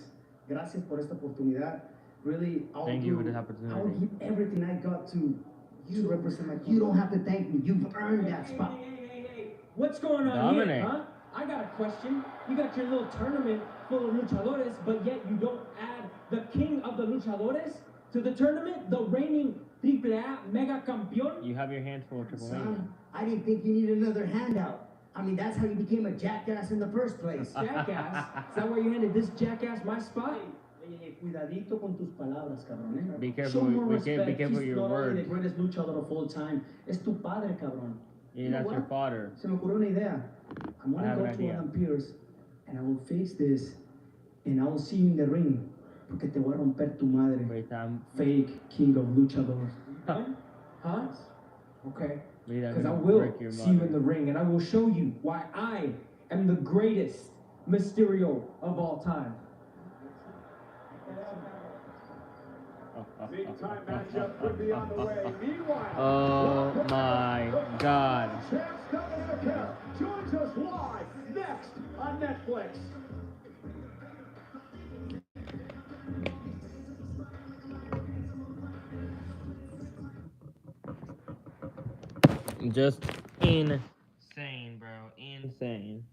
Gracias por esta oportunidad. Really, Thank you for this I'll opportunity. give everything I got to represent my You don't have to thank me. You've earned that spot. Hey, what's going on Dominic. here, huh? I got a question. You got your little tournament full of luchadores, but yet you don't add the king of the luchadores to the tournament, the reigning AAA Mega Campeón? You have your hands full of Triple H. Son, I didn't think you needed another handout. I mean, that's how you became a jackass in the first place. Jackass? Is that why you handed this jackass my spot? Cuidadito con tus palabras, cabrón. Eh? Be careful, Show more be respect. careful He's with your not only words. the greatest luchador of all time. Es tu padre, cabrón. Yeah, You know that's your what? father. Se me ocurrió una idea. I'm I gonna have go an to idea. Adam Pierce and I will fix this and I will see you in the ring. Porque te voy a romper tu madre. Wait, Fake king of luchadors. Huh? Okay. Because I will see you in the ring, and I will show you why I am the greatest Mysterio of all time. Big time matchup could be on the way. Meanwhile, Oh my God. Champs Dominic joins us live next on Netflix. Just insane, bro. Insane.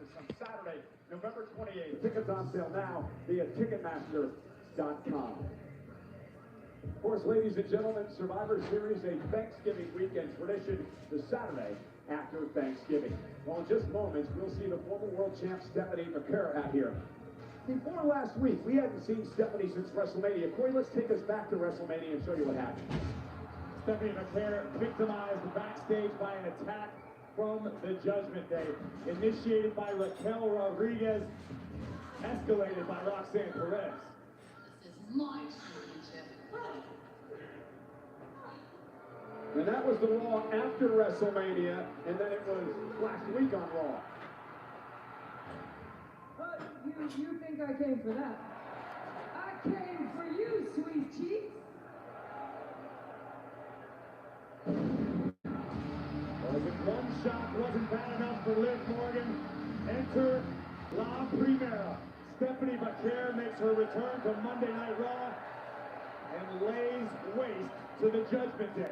matches on Saturday, November 28th. Tickets on sale now via Ticketmaster.com. Of course, ladies and gentlemen, Survivor Series, a Thanksgiving weekend tradition, the Saturday after Thanksgiving. Well, in just moments, we'll see the former world champ Stephanie McCare out here. Before last week, we hadn't seen Stephanie since WrestleMania. Corey, let's take us back to WrestleMania and show you what happened. Stephanie McCare victimized backstage by an attack from the Judgment Day, initiated by Raquel Rodriguez, escalated by Roxanne Perez. This is my championship. And that was the Raw after WrestleMania, and then it was last week on Raw. You think I came for that? I came for you, sweet cheeks. Was it one shot wasn't bad enough for Liv Morgan? Enter La Primera. Stephanie McCare makes her return to Monday Night Raw and lays waste to the Judgment Day.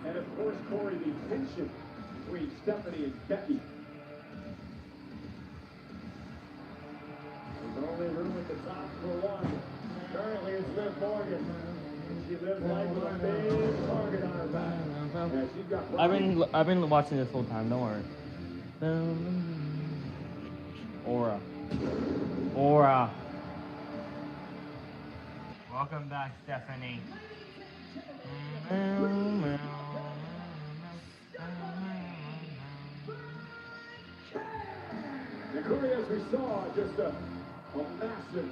And of course, Corey, the tension between Stephanie and Becky. There's only room at the top for one. Currently, it's Liv Morgan. She lives life with a big target on her back. Yeah, she's got I've been watching this whole time. Don't worry. Aura. Welcome back, Stephanie. And Corey, as we saw, just a massive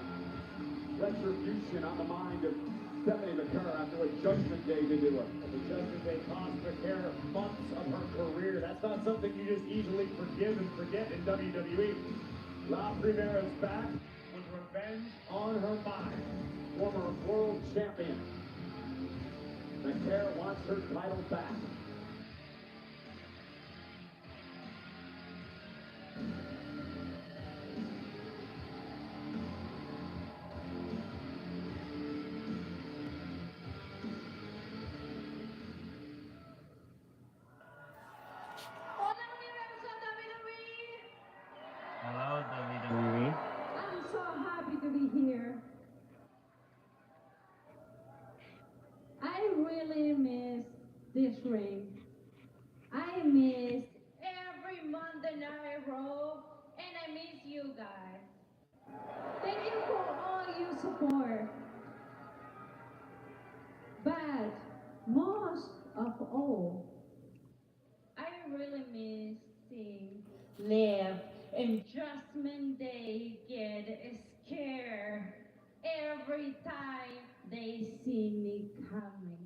retribution on the mind of Stephanie McCare after what Judgment Day did to her. The Judgment Day cost McCare months of her career. That's not something you just easily forgive and forget in WWE. La Primera is back with revenge on her mind. Former world champion. McCare wants her title back. Hello, WWE. I'm so happy to be here. I really miss this ring. I miss every Monday Night Raw, and I miss you guys. Thank you for all your support. But most of all, I really miss seeing Liv and Judgment Day get scared every time they see me coming.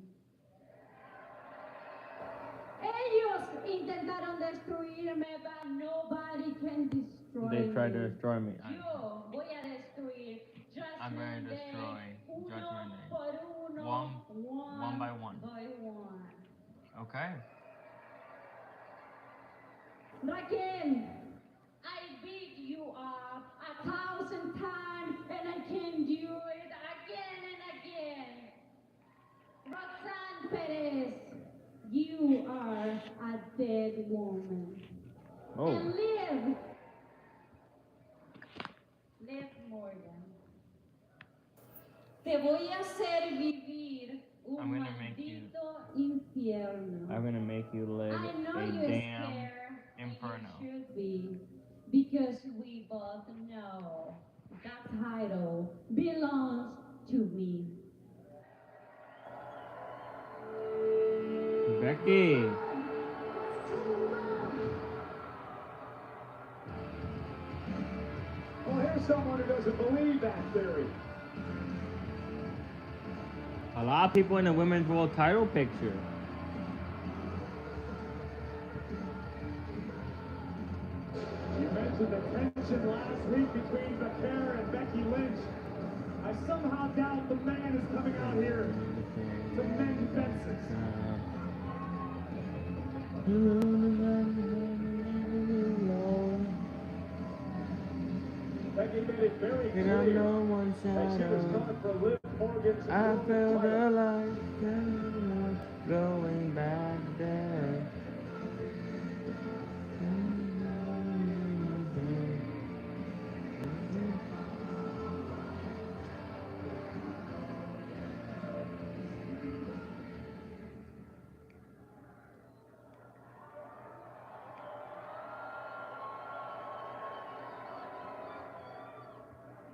Ellos intentaron destruirme, but nobody can destroy me. They tried to destroy me. Yo voy a destruir I'm going to Judgment Day, destroy uno Judgment Day. por uno, One by one. Okay. Raquel, I beat you up 1,000 times, and I can do it again and again. Roxanne Perez, you are a dead woman. Oh. And Liv Morgan, te voy a hacer vivir un maldito infierno. I'm gonna make you live I know a you're damn scared, inferno. and you should be, because we both know that title belongs to me. Becky. Well, here's someone who doesn't believe that theory. A lot of people in the women's world title picture. You mentioned the tension last week between McCare and Becky Lynch. I somehow doubt the man is coming out here to mend fences. Becky, made it very And clear I'm no one that she was shadow. coming for Liv Morgan's I feel title. the light going back there.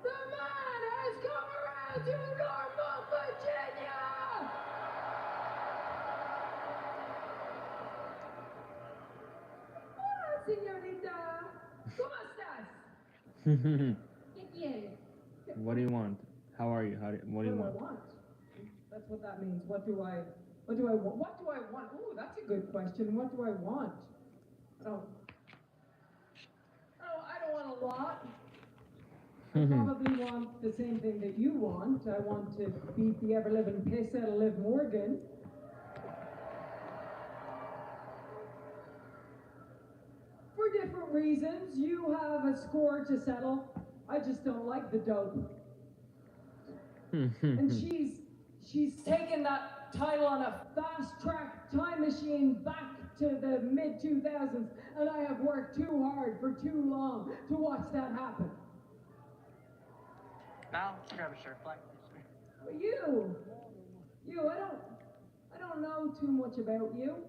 The man has come around to Norfolk, Virginia! Hola, señorita. ¿Cómo estás? ¿Qué quieres? What do you want? How are you? What do you want? That's what that means. What do I want? What do I want? Ooh, that's a good question. What do I want? I don't want a lot. I probably want the same thing that you want. I want to beat the ever-living piss out of Liv Morgan. For different reasons. You have a score to settle. I just don't like the dope. And she's taken that title on a fast-track time machine back to the mid-2000s, and I have worked too hard for too long to watch that happen. Now, grab a shirt, Black. But I don't know too much about you.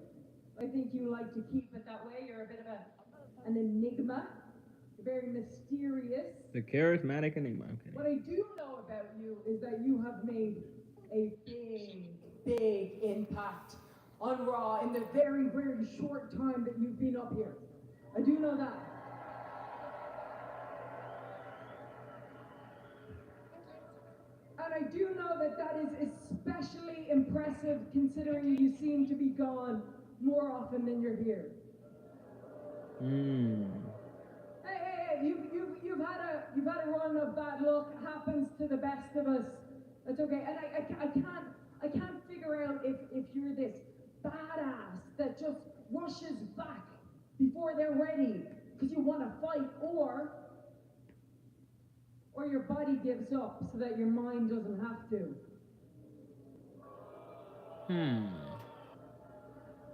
I think you like to keep it that way. You're a bit of an enigma. You're very mysterious. The charismatic enigma. Okay. What I do know about you is that you have made a big impact on Raw in the very, very short time that you've been up here. I do know that. And I do know that that is especially impressive considering you seem to be gone more often than you're here. Hey, you've had a run of bad luck. Happens to the best of us. That's okay. And I can't figure out if you're this badass that just rushes back before they're ready because you want to fight, or your body gives up so that your mind doesn't have to.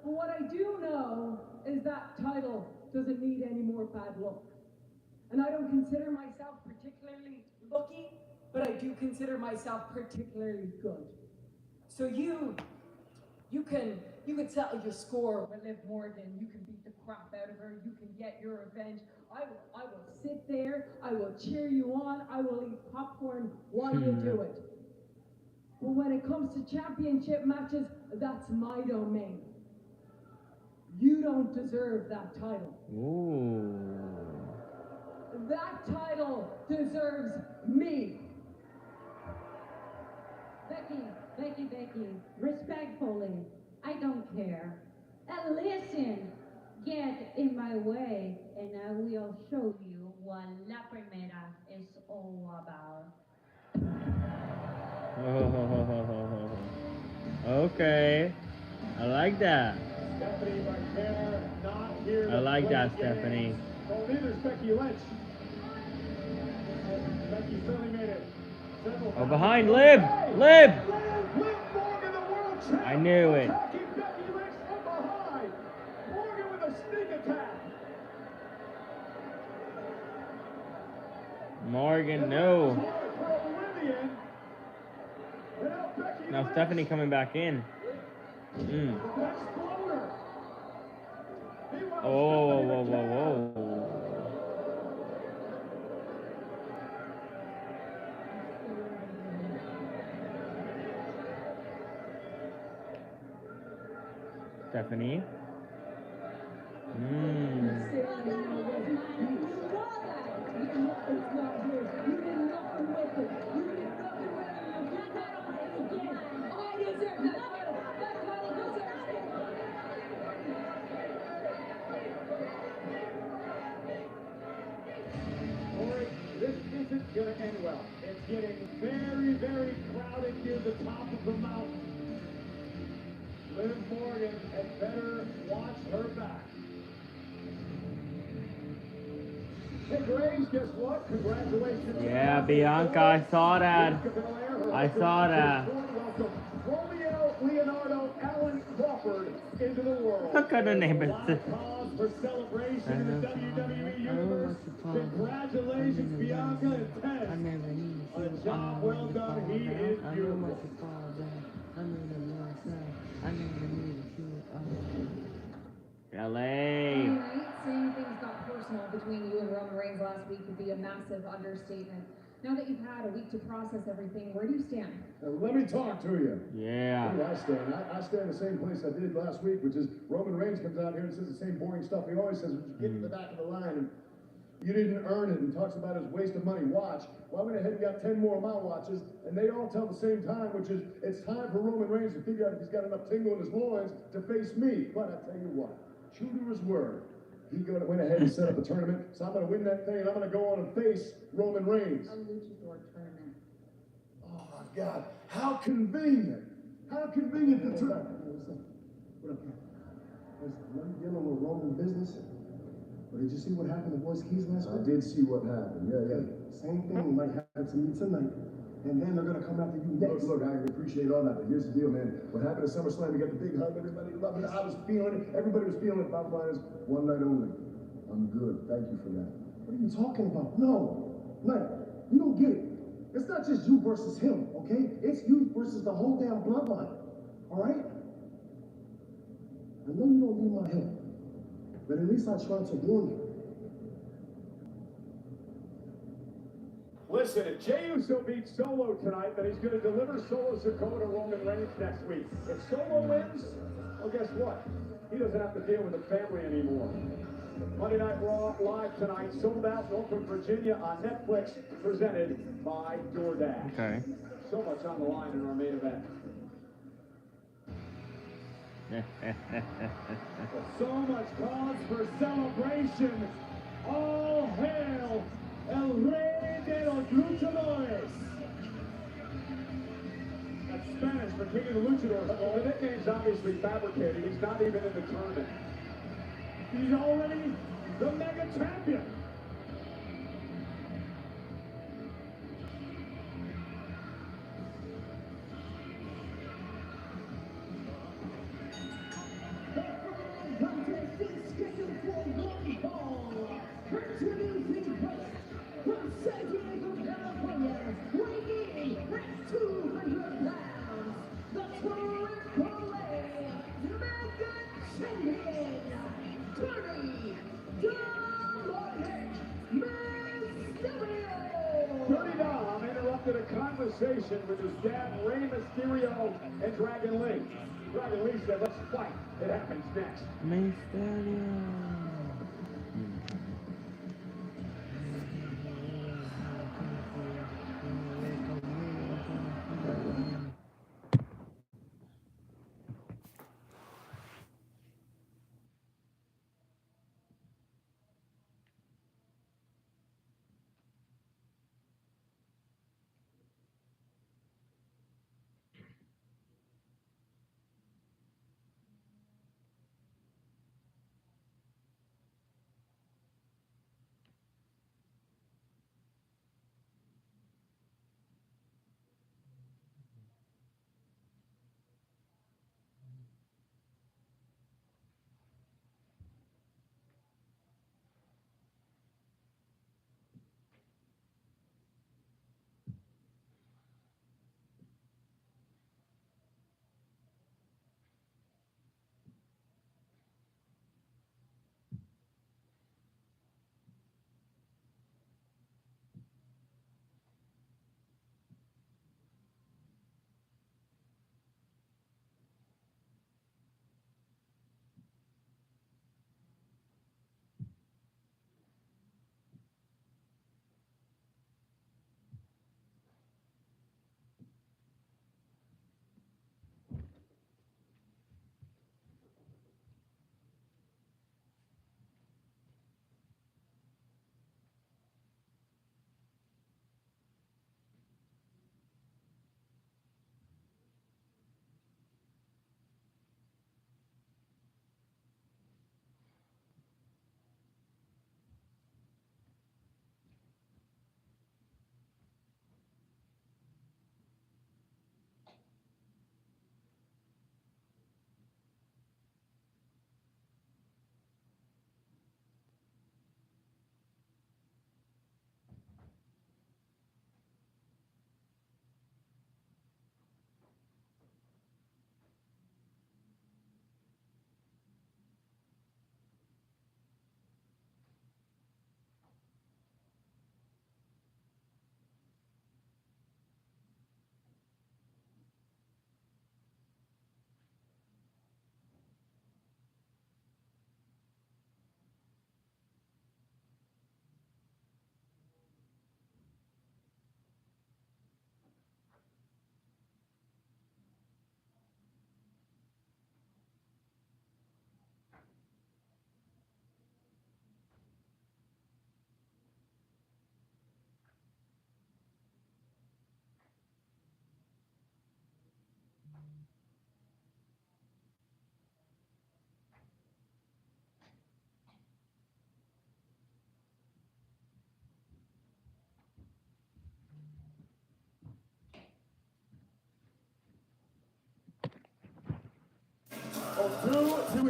But what I do know is that title doesn't need any more bad luck. And I don't consider myself particularly lucky, but I do consider myself particularly good. So you can settle your score with Liv Morgan. You can beat the crap out of her. You can get your revenge. I will sit there. I will cheer you on. I will eat popcorn while you do it. But when it comes to championship matches, that's my domain. You don't deserve that title. Ooh. That title deserves me. Becky, respectfully, I don't care. And listen, get in my way, and I will show you what La Primera is all about. Okay. I like that. Stephanie McMahon not here. I like that, Stephanie. Well, neither is Becky Lynch. And Becky certainly made it. Oh, behind Liv! Liv! Morgan, the world champion. I knew it. Attacking Becky Lynch from behind. Morgan with a sneak attack. Morgan, no. Now Stephanie coming back in. Oh, whoa. Stephanie. This isn't going to end well. It's getting very, very crowded near the top of the mountain. Liv Morgan had better watch her back. Hey, Graves, guess what? Congratulations. Yeah, Bianca, I saw that. I saw that. Welcome Romeo Leonardo Allen Crawford into the world. Look at the name. Cause for celebration in the WWE Universe. Congratulations, Bianca and Tess. On a job well done. He is beautiful. LA. Right? Saying things got personal between you and Roman Reigns last week would be a massive understatement. Now that you've had a week to process everything, where do you stand? Let me talk to you. Yeah. Where do I stand? I stand the same place I did last week, which is Roman Reigns comes out here and says the same boring stuff he always says, get to the back of the line and you didn't earn it, and talks about his waste of money watch. Well, I went ahead and got 10 more of my watches, and they all tell the same time, which is it's time for Roman Reigns to figure out if he's got enough tingle in his loins to face me. But I tell you what, true to his word, he went ahead and set up a tournament, so I'm going to win that thing, and I'm going to go on and face Roman Reigns. A luchador tournament. Oh, my God. How convenient. How convenient the tournament. What up, Cat? Listen, I'm not dealing with Roman business. But did you see what happened to Voice Keys last week? I did see what happened. Yeah. Same thing might happen to me tonight. And then they're going to come after you next. Look, I appreciate all that, but here's the deal, man. What happened at SummerSlam, we got the big hug, everybody loved it. I was feeling it. Everybody was feeling it. Bottom line is, one night only. I'm good. Thank you for that. What are you talking about? No. You don't get it. It's not just you versus him, okay? It's you versus the whole damn bloodline. All right? I know you don't need my help, but at least I tried to warn you. Listen, if Jey Uso beats Solo tonight, then he's going to deliver Solo's Dakota to Roman Reigns next week. If Solo wins, well, guess what? He doesn't have to deal with the family anymore. Monday Night Raw live tonight, sold out Norfolk, Virginia on Netflix, presented by DoorDash. Okay. So much on the line in our main event. So much cause for celebration. All hail El Rey de los Luchadores. That's Spanish for King of the Luchadors. Well, the nickname's obviously fabricated. He's not even in the tournament. He's already the mega champion. A conversation with his dad, Rey Mysterio, and Dragon Lee. Dragon Lee said, let's fight. It happens next. Mysterio.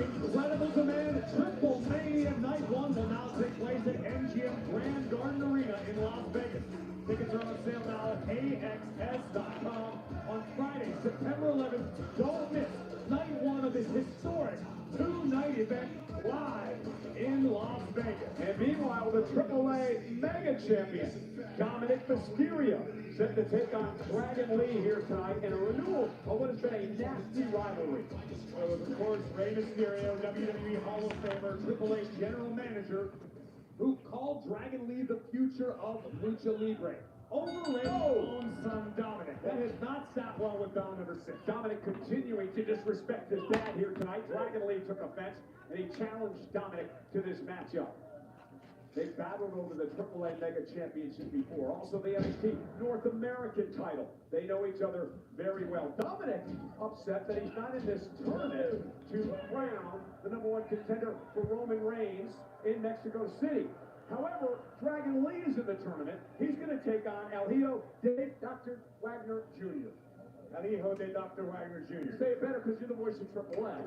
incredible demand. Triple Mania Night 1 will now take place at MGM Grand Garden Arena in Las Vegas. Tickets are on sale now at AXS.com on Friday, September 11th. Don't miss Night 1 of this historic two-night event live in Las Vegas. And meanwhile, the AAA Mega Champion, Dominic Mysterio, set to take on Dragon Lee here tonight in a renewal of what has been a nasty rivalry. It was, of course, Rey Mysterio, WWE Hall of Famer, AAA General Manager, who called Dragon Lee the future of Lucha Libre. Over Rey's own son, Dominic. That has not sat well with Dom ever since. Dominic continuing to disrespect his dad here tonight. Dragon Lee took offense, and he challenged Dominic to this matchup. They battled over the AAA Mega Championship before. Also the NXT North American title. They know each other very well. Dominic upset that he's not in this tournament to crown the #1 contender for Roman Reigns in Mexico City. However, Dragon Lee is in the tournament. He's going to take on El Hijo de Dr. Wagner Jr. El Hijo de Dr. Wagner Jr. Say it better because you're the voice of AAA.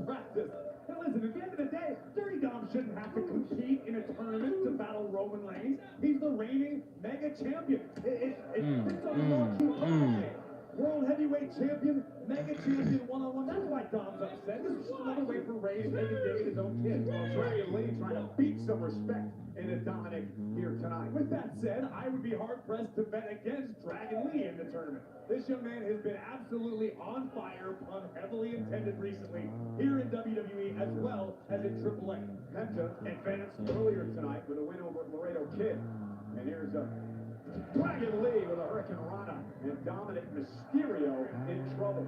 Practice. And listen, at the end of the day, Dirty Dom shouldn't have to compete in a tournament to battle Roman Reigns. He's the reigning mega champion. It's on World Heavyweight Champion, Mega Champion one-on-one. That's why Dom's upset. This is another way for Ray to take a dig at his own kid. Dragon Lee trying to beat some respect into Dominic here tonight. With that said, I would be hard-pressed to bet against Dragon Lee in the tournament. This young man has been absolutely on fire, pun heavily intended recently, here in WWE as well as in AAA. Penta advanced earlier tonight with a win over Laredo Kid. And here's Dragon Lee with a Hurricane Rana and Dominic Mysterio in trouble.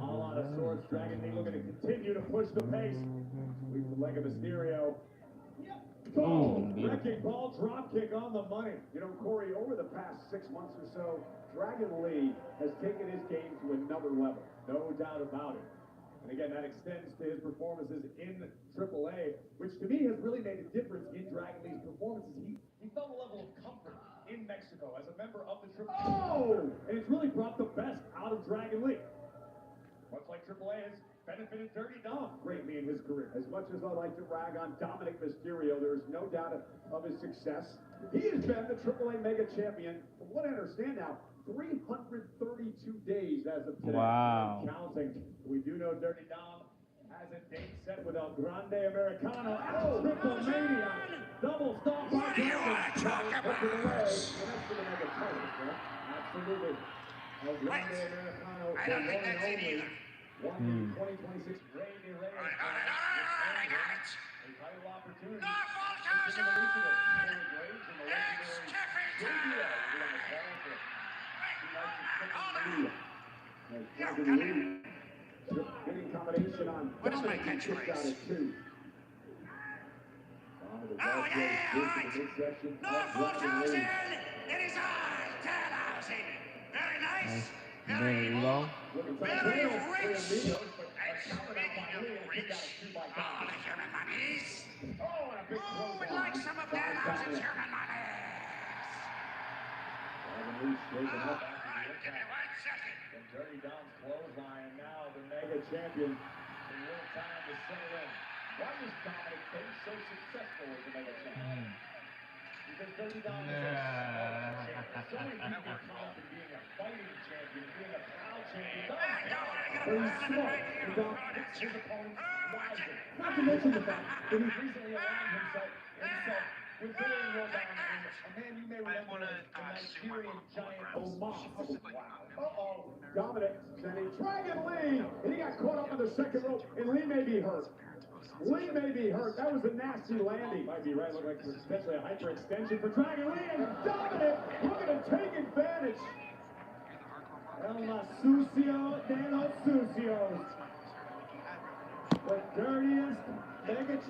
All out of sorts, Dragon Lee looking to continue to push the pace. Sweep the leg of Mysterio. Boom! Wrecking ball, drop kick on the money. You know, Corey, over the past 6 months or so, Dragon Lee has taken his game to another level. No doubt about it. And again, that extends to his performances in AAA, which to me has really made a difference in Dragon Lee's performances. He felt a level of comfort in Mexico as a member of the AAA. Oh! And it's really brought the best out of Dragon Lee. Much like AAA has benefited Dirty Dom greatly in his career. As much as I like to rag on Dominic Mysterio, there is no doubt of his success. He has been the AAA Mega Champion, from what I understand now, 332 days as of today. Wow. Counting. We do know Dirty Dom has a date set with El Grande Americano at Triple Mania. Double stop by What do you want to talk about? And that's for the Mega title, right? Absolutely. El Grande Americano. I don't think that's it either. Won the 2026 Rainy Rain. All right, I got it. A title opportunity. No fault, Tarzan! It's Tiffy time! Getting combination on What is my Dominic, he kicked catchphrase? out at 2. Oh, yeah, all right. No fault, Tarzan! It is I, Danhausen. Very nice. Very low. Very rich. And speaking of rich, all the human monies. Who would like some of Danhausen's human monies? Give me 1 second. And Dirty Dom's clothesline, and now the Mega Champion. A little time to settle in. Why was Dominic been so successful as the Mega Champion? Because Dirty Dom is a champion. So many people get caught up in being a fighting champion, being a proud champion. But he's smart, and Dom picks his opponents wisely. Not to mention the fact that he's recently aligned himself with Billy Rodon, a man you may remember as the Nigerian giant Omos. Wow. Uh-oh. Dominic sending Dragon Lee. And he got caught up in the second rope, and Lee may be hurt. Lee may be hurt. That was a nasty landing. Might be right. Looked like potentially a hyperextension for Dragon Lee. And Dominic looking to take advantage. El más sucio de los sucios. The dirtiest Mega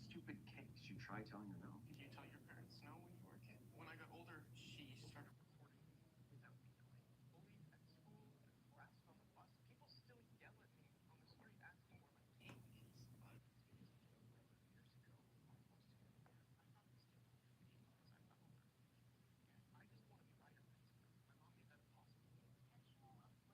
Stupid cakes. You try telling her no. Did you tell your parents no when you were a kid? When I got older, she started reporting without me knowing. Bullied at school, harassed on the bus. People still yell at me on the street asking where my name is. But years ago, I just want to be right about it. My mom made that impossible. Intentional affliction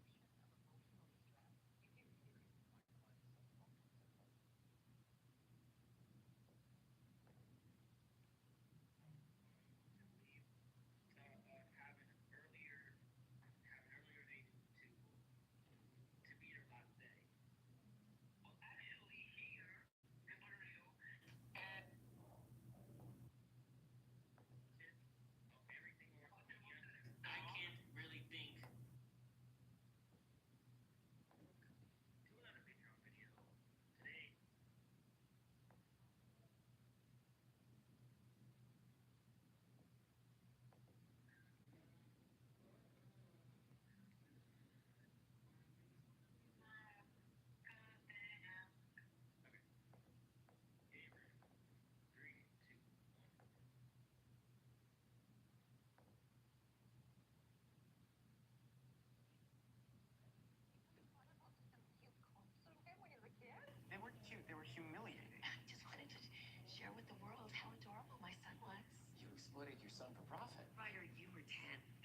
exploited your son for profit. Ryder, you were 10.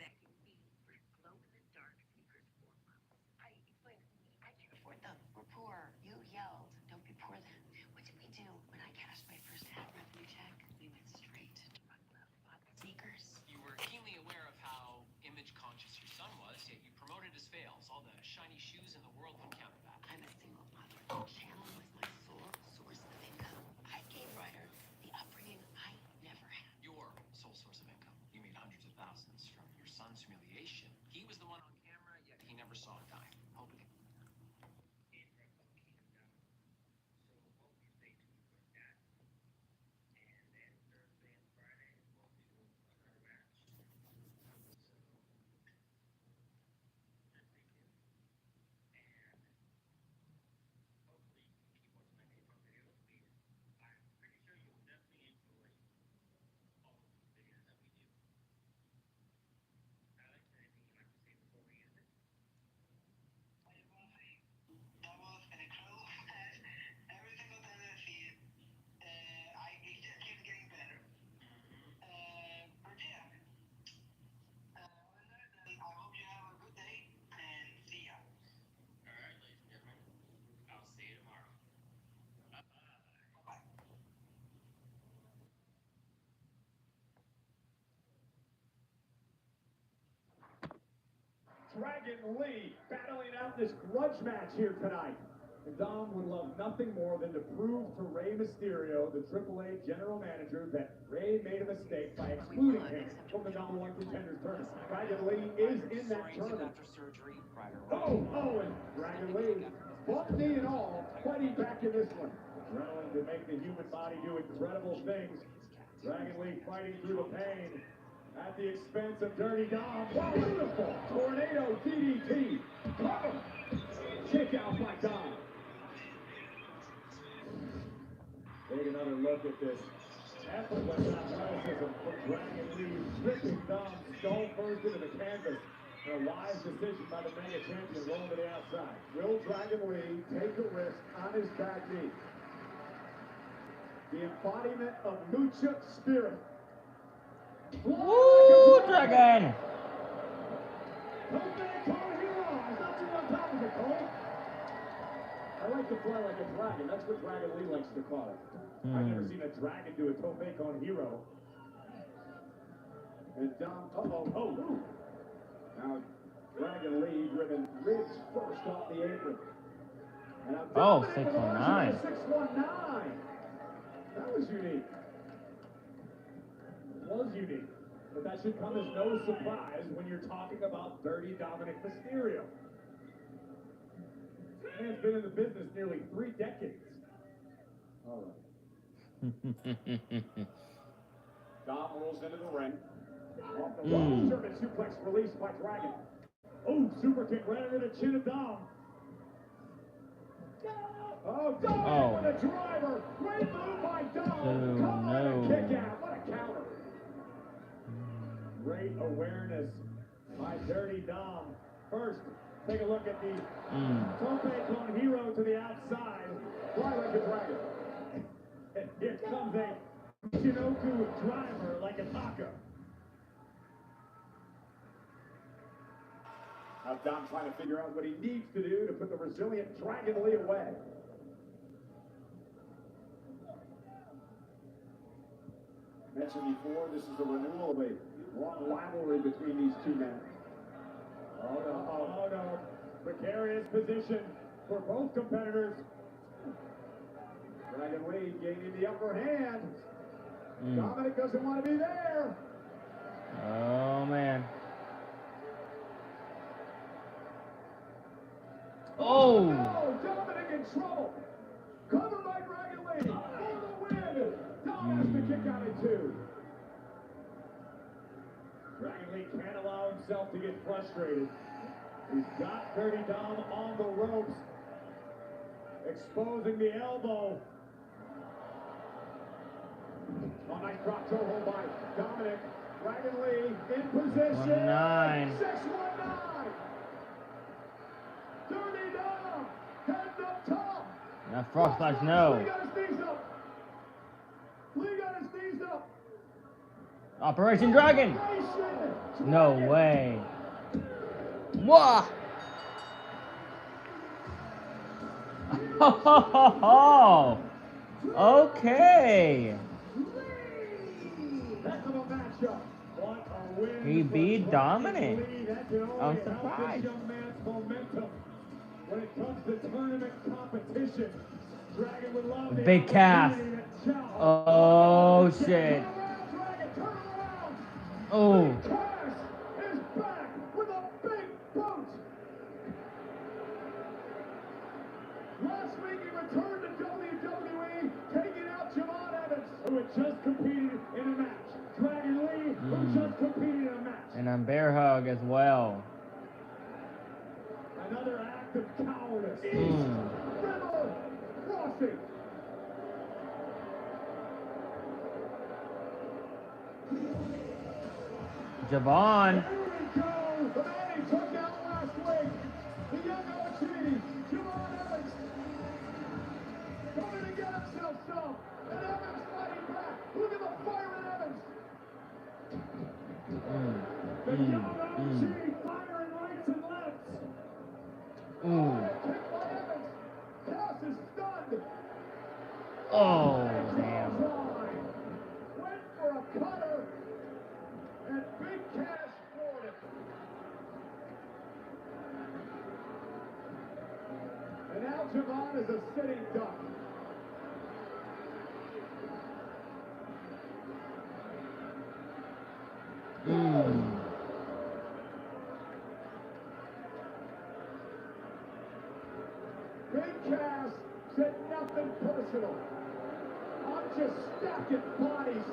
Begging me for glow-in-the-dark sneakers for months. I explained, I can't afford them. We're poor. You yelled, don't be poor then. What did we do when I cashed my first ad revenue check? We went straight to Run Club, bought sneakers. You were keenly aware of how image-conscious your son was, yet you promoted his fails. All the shiny shoes in the world would counter that. I'm a single mother. Channel was my sole source of income. I gave Ryder the upbringing I never had. Your sole source of income. You made hundreds of thousands from your son's humiliation. He was the one on camera, yet he never saw a dime. Hoping it. Dragon Lee battling out this grudge match here tonight. And Dom would love nothing more than to prove to Rey Mysterio, the AAA general manager, that Rey made a mistake by excluding him from the #1 Contenders tournament. Dragon Lee is in that tournament. And Dragon Lee, bumped knee and all, fighting back in this one. Adrenaline to make the human body do incredible things. Dragon Lee fighting through the pain at the expense of Dirty Dom. Wow, beautiful tornado DDT. Cover. Kick out by Dom. Take another look at this effortless athleticism from Dragon Lee, ripping Dom's skull first into the canvas. A wise decision by the mega champion rolling to the outside. Will Dragon Lee take a risk on his back knee? The embodiment of lucha spirit. Woo, Dragon! I like to fly like a dragon. That's what Dragon Lee likes to call it. I've never seen a dragon do a tope con hero. And Dom, now Dragon Lee driven ribs first off the apron. And now 619. 619. That was unique. Was unique, but that should come as no surprise when you're talking about Dirty Dominic Mysterio. Man's been in the business nearly 3 decades. All right. Dom rolls into the ring. Off the rope, German suplex released by Dragon. Oh, super kick right under the chin of Dom. Oh, Dom with a driver. Great move by Dom. Come on, a kick out. What a counter. Great awareness by Dirty Dom. First, take a look at the tope con hero to the outside. Fly like a dragon. And here comes a Shinoku driver like a taco. Now Dom trying to figure out what he needs to do to put the resilient Dragon Lee away. Mentioned before, this is the renewal of a long rivalry between these two men. Oh no. Precarious position for both competitors. Dragon Lee gaining the upper hand. Dominic doesn't want to be there. Oh, man. Oh! No, Dominic in trouble. Covered by Dragon Lee for the win. Dom has to kick out at 2. Dragon Lee can't allow himself to get frustrated. He's got Dirty Dom on the ropes, exposing the elbow. Oh, nice drop toe hold by Dominic. Dragon Lee in position. 1-9. 619. Dirty Dom heading up top. Now Frostbite's no. Lee got his knees up. Lee got his knees up. Operation Dragon. No way. Whoa. Oh, okay. He beat Dominic. I'm surprised. When it comes to tournament competition, Dragon would love the Big cast. Oh shit. Oh. Big Cass is back with a big boot. Last week he returned to WWE, taking out Javon Evans, who had just competed in a match. Dragon Lee, who just competed in a match. And on Bear Hug as well. Another act of cowardice. River crossing. Javon. Here we go. The man he took out last week. The young OG, Javon Evans. Coming to get himself some. And Evans fighting back. Look at the fire in Evans. The young OG firing rights and lefts. Kick by Evans. Cass is stunned. Oh, damn. Went for a cutter. And Big Cass floored it. And now Javon is a sitting duck. Big Cass said nothing personal. I'm just stacking bodies,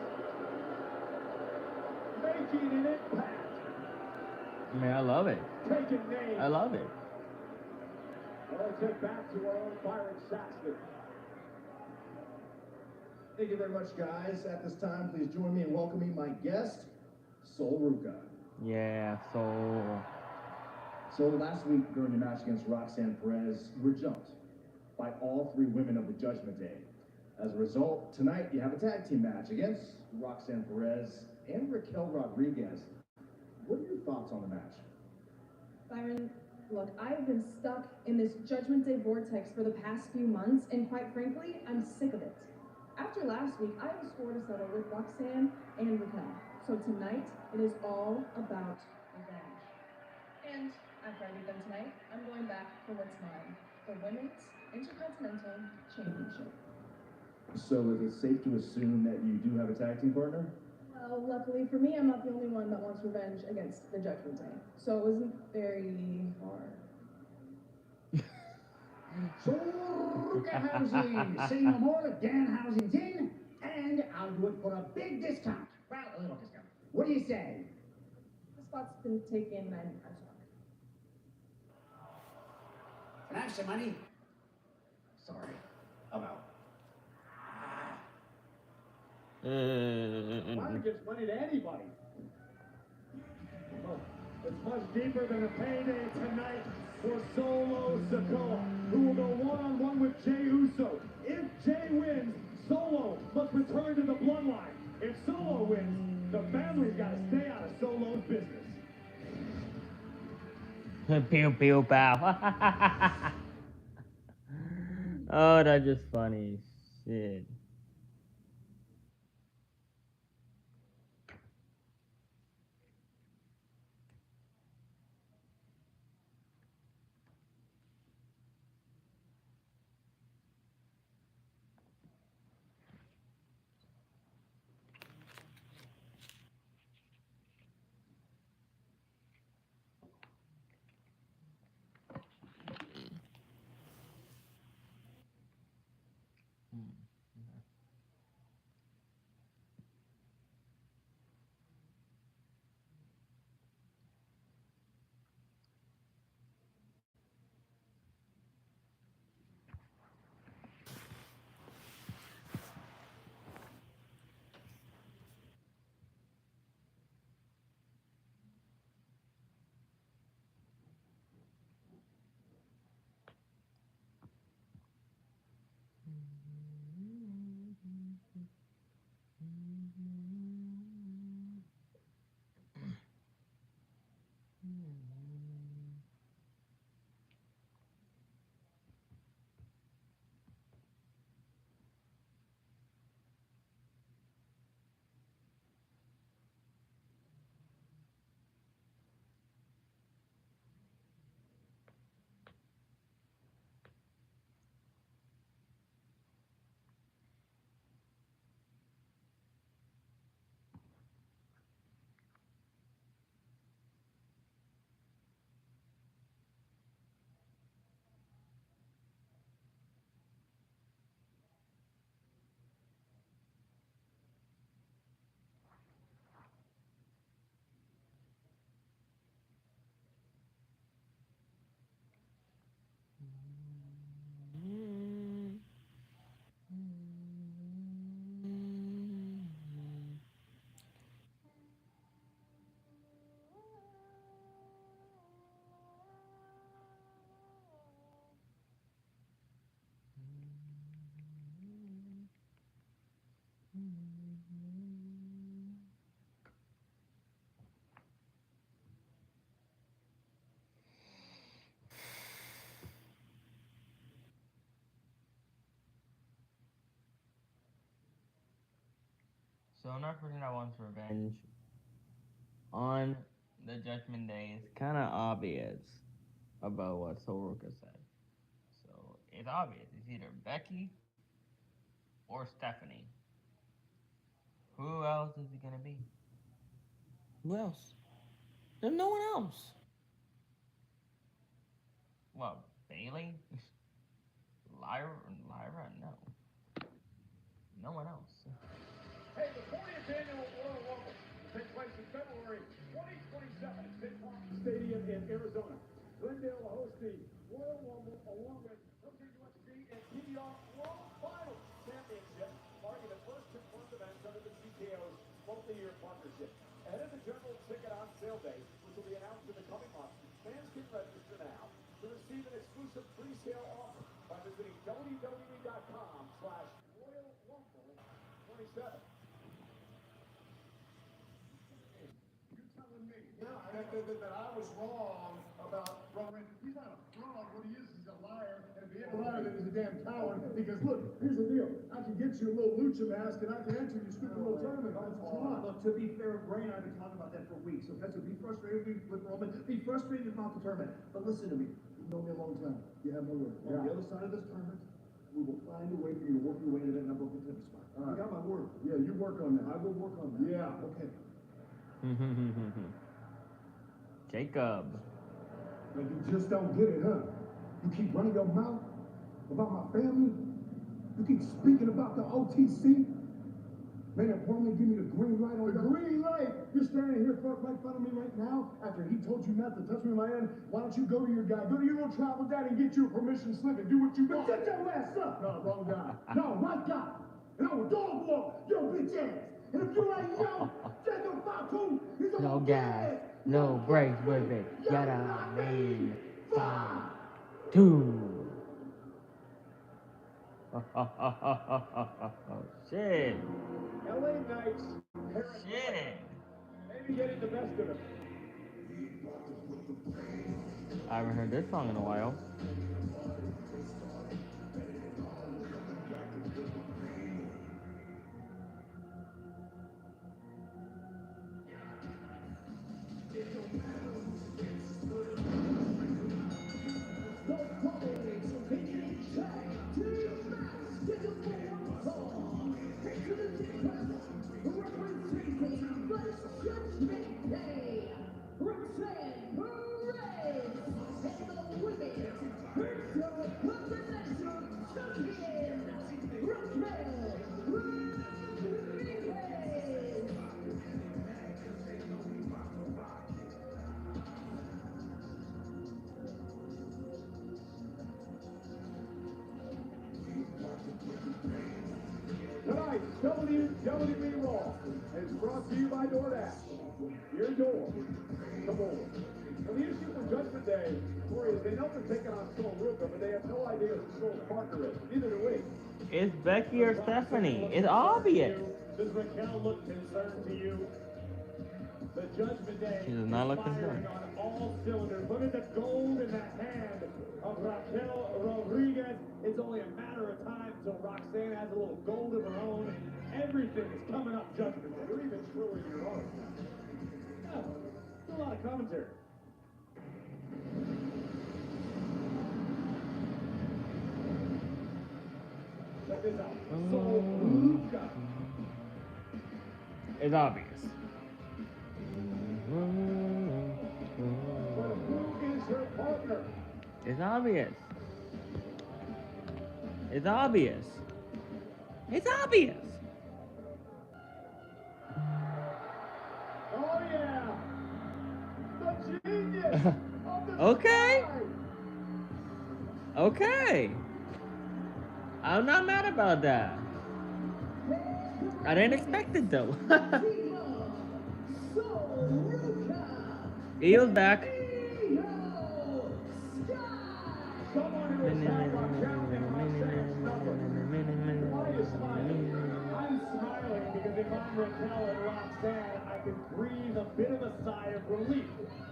making an impact. Man, I love it. Taking names. I love it. Well, let's head back to our own Byron Saxton. Thank you very much, guys. At this time, please join me in welcoming my guest, Sol Ruca. Yeah, so. So last week during your match against Roxanne Perez, you were jumped by all three women of the Judgment Day. As a result, tonight you have a tag team match against Roxanne Perez and Raquel Rodriguez. What are your thoughts on the match? Byron, look, I've been stuck in this Judgment Day vortex for the past few months, and quite frankly, I'm sick of it. After last week, I have swore to settle with Roxanne and Raquel. So tonight, it is all about revenge. And after I beat them tonight, I'm going back for what's mine, the Women's Intercontinental Championship. So is it safe to assume that you do have a tag team partner? Well, luckily for me, I'm not the only one that wants revenge against the Judgment Day. So it wasn't very hard. So, Rucahausen, say no more, Danhausen's in, and I'll do it for a big discount. Well, a little discount. What do you say? The spot's been taken, and I'm stuck. Can I have some money? Sorry, I'm out. Byron gives money to anybody. Well, it's much deeper than a payday tonight for Solo Sikoa, who will go one-on-one with Jey Uso. If Jey wins, Solo must return to the bloodline. If Solo wins, the family's got to stay out of Solo's business. Pew pew pow. Oh, that's just funny. Shit. So another person that wants revenge on the Judgment Day is kind of obvious about what Soroka said. So it's obvious. It's either Becky or Stephanie. Who else is it gonna be? Who else? There's no one else. Well, Bailey? Lyra? No. No one else. Hey, the 40th annual Royal Rumble takes place in February 2027 at Big Rock Stadium in Arizona. Glendale will host the Royal Rumble along with UFC and PBR World Finals Championship, marking the first confirmed events under the TKO's multi-year partnership. Ahead of the general ticket on sale date, which will be announced in the coming months, fans can register now to receive an exclusive pre-sale offer by visiting WWE.com/Royal Rumble 27. That I was wrong about Roman. He's not a fraud. What he is, he's a liar. And if he ain't a liar, then he's a damn coward. Because look, here's the deal. I can get you a little lucha mask and I can enter you stupid little tournament. That's what you want. Look, to be fair, Ray and I have been talking about that for weeks. Okay, so be frustrated with Roman. Be frustrated about the tournament. But listen to me. You've known me a long time. You have my word. On the other side of this tournament, we will find a way for you to work your way into that number one contender spot. All right. You got my word. Yeah, you work on that. I will work on that. Yeah. Okay. Jacob. But you just don't get it, huh? You keep running your mouth about my family. You keep speaking about the OTC. Man, if Roman give me the green light on the green light, you're standing here right in front of me right now after he told you not to touch me in my hand. Why don't you go to your guy, go to your little travel daddy and get you a permission slip and do what you want? Shut your ass up! No, wrong guy. No, right guy. And I'm a dog walk your bitch ass. And if you ain't know, Jacob Fatu is a No gas, no brakes with it. Yada mean 5, 2. Shit. LA Knights. Shit. Maybe getting the best of it. I haven't heard this song in a while. Tonight's WWE Raw is brought to you by DoorDash. Your door, the board. And the issue for Judgment Day, Corey, is they know they're taking on Sol Ruka, but they have no idea who Sol's partner is. Neither do we. It's Becky or Stephanie. It's obvious. Does Raquel look concerned to you? The Judgment Day She does not look concerned. on all cylinders. Look at the gold in the hand of Raquel Rodriguez. It's only a matter of time until Roxanne has a little gold of her own. Everything is coming up Judgment Day. You're even truer your own. Yeah, there's a lot of commentary. Check this out. Sol Ruka. It's obvious. Who is her partner? It's obvious. It's obvious. It's obvious. Oh yeah. The genius of the Okay. sky. Okay. I'm not mad about that. I didn't expect it though. Eel's back. I'm smiling because if I'm Raquel and Roxanne, I can breathe a bit of a sigh of relief.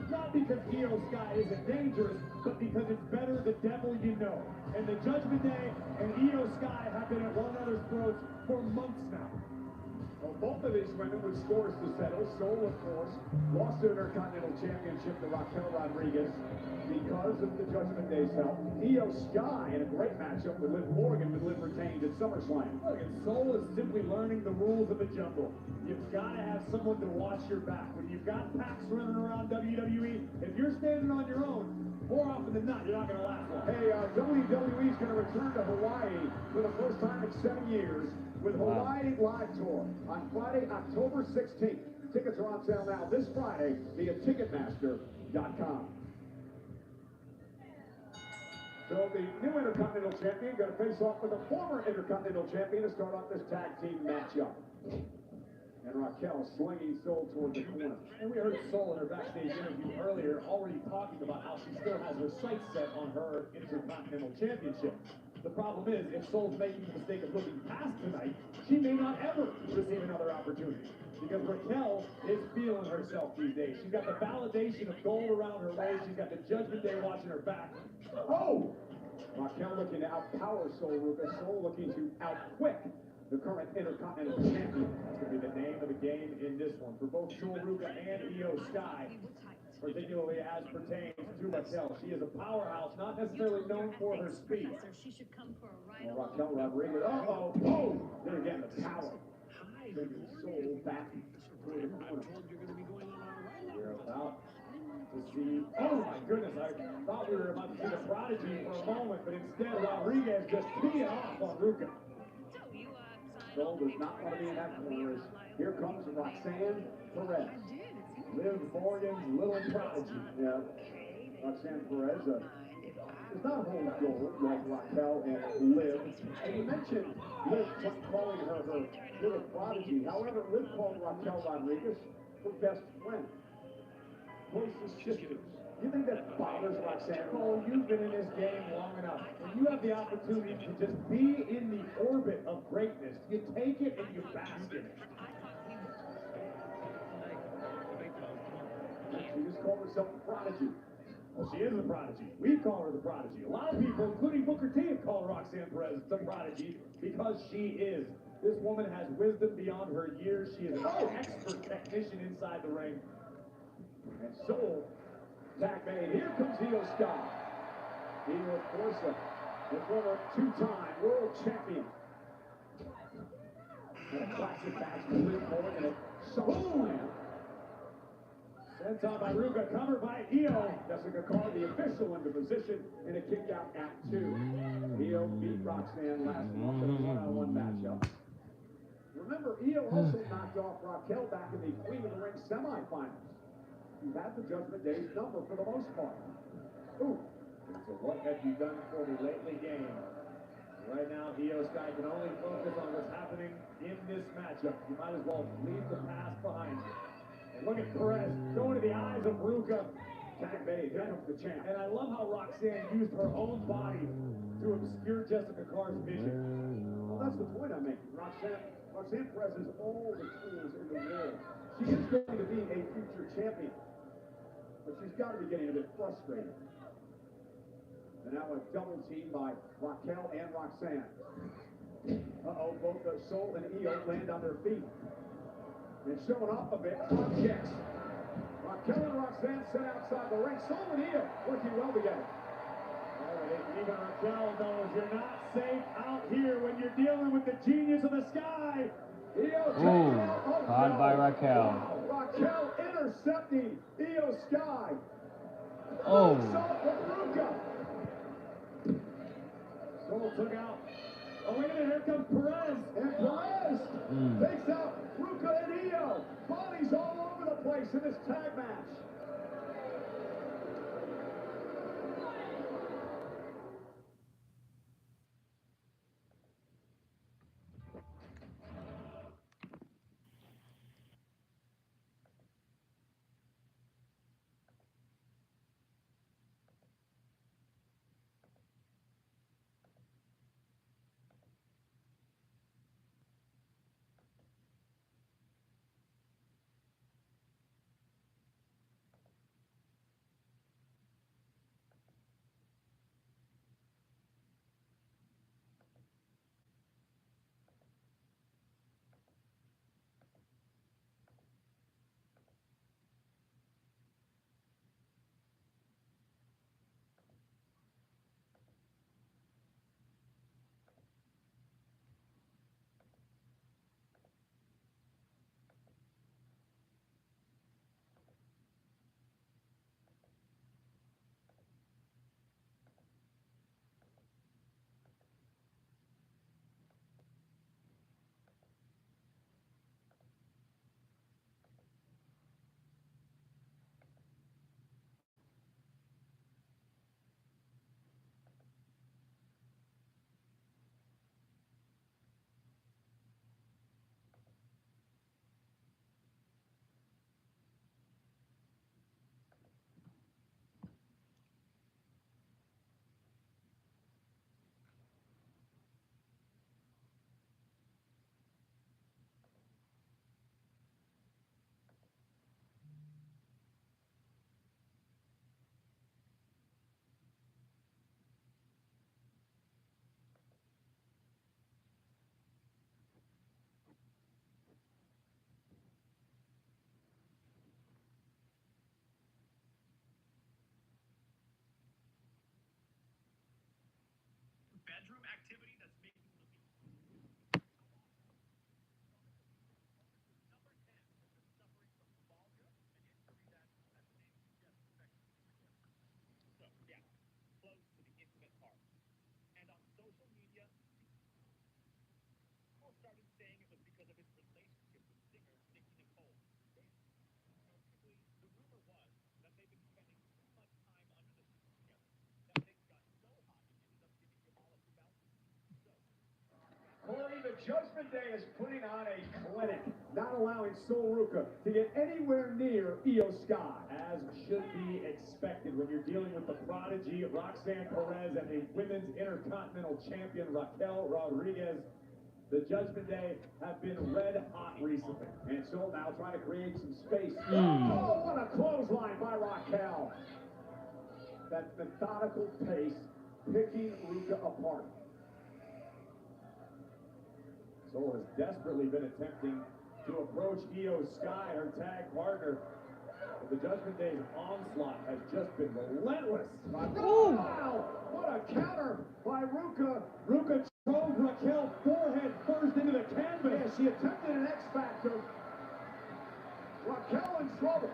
Not because Io Sky isn't dangerous, but because it's better the devil you know. And the Judgment Day and Io Sky have been at one another's throats for months now. Well, both of these women with scores to settle. Sol, of course, lost the Intercontinental Championship to Raquel Rodriguez because of the Judgment Day's help. Io Sky in a great matchup with Liv Morgan, with Liv retained at SummerSlam. Look, and Sol is simply learning the rules of the jungle. You've got to have someone to watch your back. When you've got packs running around WWE, if you're standing on your own, more often than not, you're not going to last long. Hey, WWE's going to return to Hawaii for the first time in 7 years with Hawaii Live Tour on Friday, October 16th. Tickets are on sale now this Friday via Ticketmaster.com. So the new Intercontinental Champion going to face off with a former Intercontinental Champion to start off this tag team matchup. And Raquel slinging Sol toward the corner. And we heard Sol in her backstage interview earlier already talking about how she still has her sights set on her Intercontinental Championship. The problem is, if Sol's making the mistake of looking past tonight, she may not ever receive another opportunity. Because Raquel is feeling herself these days. She's got the validation of gold around her waist. She's got the Judgment Day watching her back. Oh! Raquel looking to outpower Sol Ruka. Sol looking to outquick the current Intercontinental Champion. That's going to be the name of the game in this one for both Sol Ruka and Io Sky, particularly as pertains to Raquel. She is a powerhouse, not necessarily known for her speed. Well, Raquel Rodriguez. Uh-oh. Oh! There again, the power. Taking Sol back toward the corner. We're about to see. Oh my goodness! I thought we were about to see the prodigy for a moment, but instead Rodriguez just teeing off on Ruka. Sol does not want to be in that corner. Here comes Roxanne Perez. Liv Morgan's little prodigy. Yeah. Roxanne Perez does not hold gold like Raquel and Liv. And you mentioned Liv calling her little prodigy. However, Liv called Raquel Rodriguez her best friend. Closest sisters. You think that bothers Roxanne? Oh, you've been in this game long enough. When you have the opportunity to just be in the orbit of greatness, you take it and you bask in it. She just called herself a prodigy. Well, she is a prodigy. We call her the prodigy. A lot of people, including Booker T, have called Roxanne Perez the prodigy because she is. This woman has wisdom beyond her years. She is an expert technician inside the ring. And Sol, tag made. Here comes Io Sky. Io, of course, the former two-time world champion. And a classic match with Liv Morgan at SummerSlam. Senton by Ruka, covered by Io. Jessica Carr, the official, into position in a kick-out at 2. Io beat Roxanne last month in a one-on-one matchup. Remember, Io also knocked off Raquel back in the Queen of the Ring semifinals. She had the Judgment Day's number for the most part. Ooh. So what have you done for me lately, game? Right now, Io Sky can only focus on what's happening in this matchup. You might as well leave the past behind you. And look at Perez going to the eyes of Ruka. Tag made. Here comes the champ. And I love how Roxanne used her own body to obscure Jessica Carr's vision. Well, that's the point I'm making. Roxanne Perez has all the tools in the world. She is going to be a future champion. But she's got to be getting a bit frustrated. And now a double team by Raquel and Roxanne. Uh-oh, both Sol and Io land on their feet. And showing off a bit, front kicks. Raquel and Roxanne sit outside the ring. Sol and Io working well together. Even Raquel knows you're not safe out here when you're dealing with the genius of the sky. Caught by Raquel. Wow, Raquel intercepting Io Sky. Oh. Sol took out. Oh, wait a minute, here comes Perez. And Perez takes out Ruka and Io. Bodies all over the place in this tag match. started saying it was because of his relationship with singer Nicki Nicole. Basically, the rumor was that they've been spending too much time under the sheets together. That things got so hot, he ended up giving you all of the bouncing. Corey, the Judgment Day is putting on a clinic, not allowing Sol Ruca to get anywhere near Io Sky, as should be expected when you're dealing with the prodigy Roxanne Perez and the Women's Intercontinental Champion Raquel Rodriguez. The Judgment Day have been red hot recently, and Sol now trying to create some space. Oh, what a clothesline by Raquel! That methodical pace, picking Ruca apart. Sol has desperately been attempting to approach Io Sky, her tag partner. But the Judgment Day's onslaught has just been relentless. Wow! What a counter by Ruca. Ruca drove Raquel forehead first into the canvas. Yeah, she attempted an X Factor. Raquel in trouble.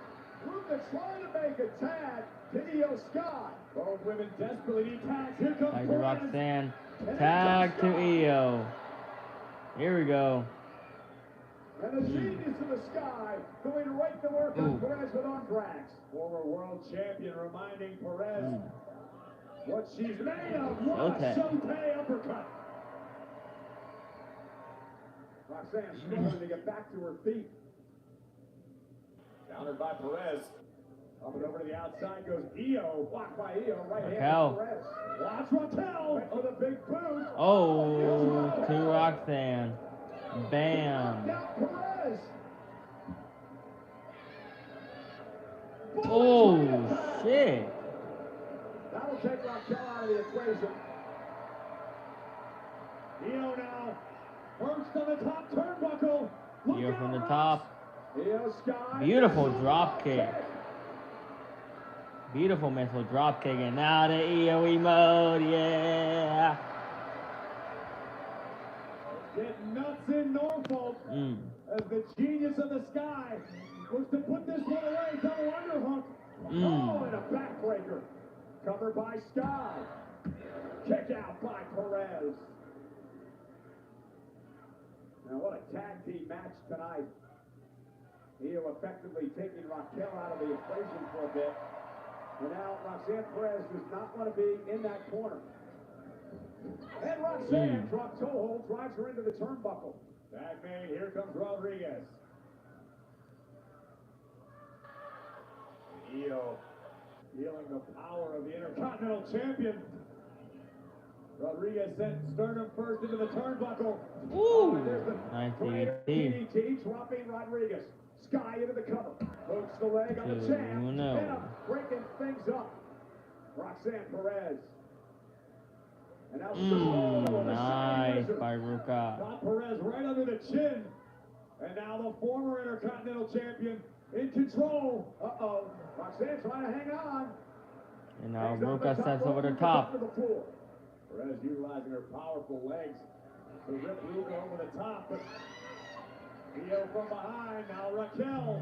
Ruca trying to make a tag to Io Sky. Both women desperately need tags. Here comes Tag to Roxanne. Tag to Io. Here we go. And the genius of the Sky going right to work on Perez with arm drags. Former world champion reminding Perez what she's made of. What a Shotay uppercut. Roxanne struggling to get back to her feet. Countered by Perez. Up and over to the outside goes Io. Blocked by Io. Right hand to Perez. Watch Raquel with a big boot. Oh, to Roxanne. Bam. Perez. Oh, shit. That'll take Raquel out of the equation. Io now perched on the top turnbuckle. Io from the top. Io Sky. Beautiful drop kick. Beautiful mental drop kick, and now the EOE mode, yeah. Get nuts in Norfolk as the genius of the Sky was to put this one away. Double underhook. Oh, and a backbreaker. Covered by Sky. Kick out by Perez. Now what a tag team match tonight. Io effectively taking Raquel out of the equation for a bit. And now Roxanne Perez does not want to be in that corner. And Roxanne drops toe hold, drives her into the turnbuckle. Tag made, here comes Rodriguez. Io feeling the power of the Intercontinental Champion. Rodriguez sent sternum first into the turnbuckle. Ooh, and there's the nice DDT dropping Rodriguez. Sky into the cover. Hooks the leg on the champ. And up, breaking things up. Roxanne Perez. And now nice by Ruca. Got Perez right under the chin. And now the former Intercontinental Champion in control. Uh-oh. Roxanne trying to hang on. And now Ruca steps over the top. Perez utilizing her powerful legs to rip Ruca over the top. But Io from behind, now Raquel.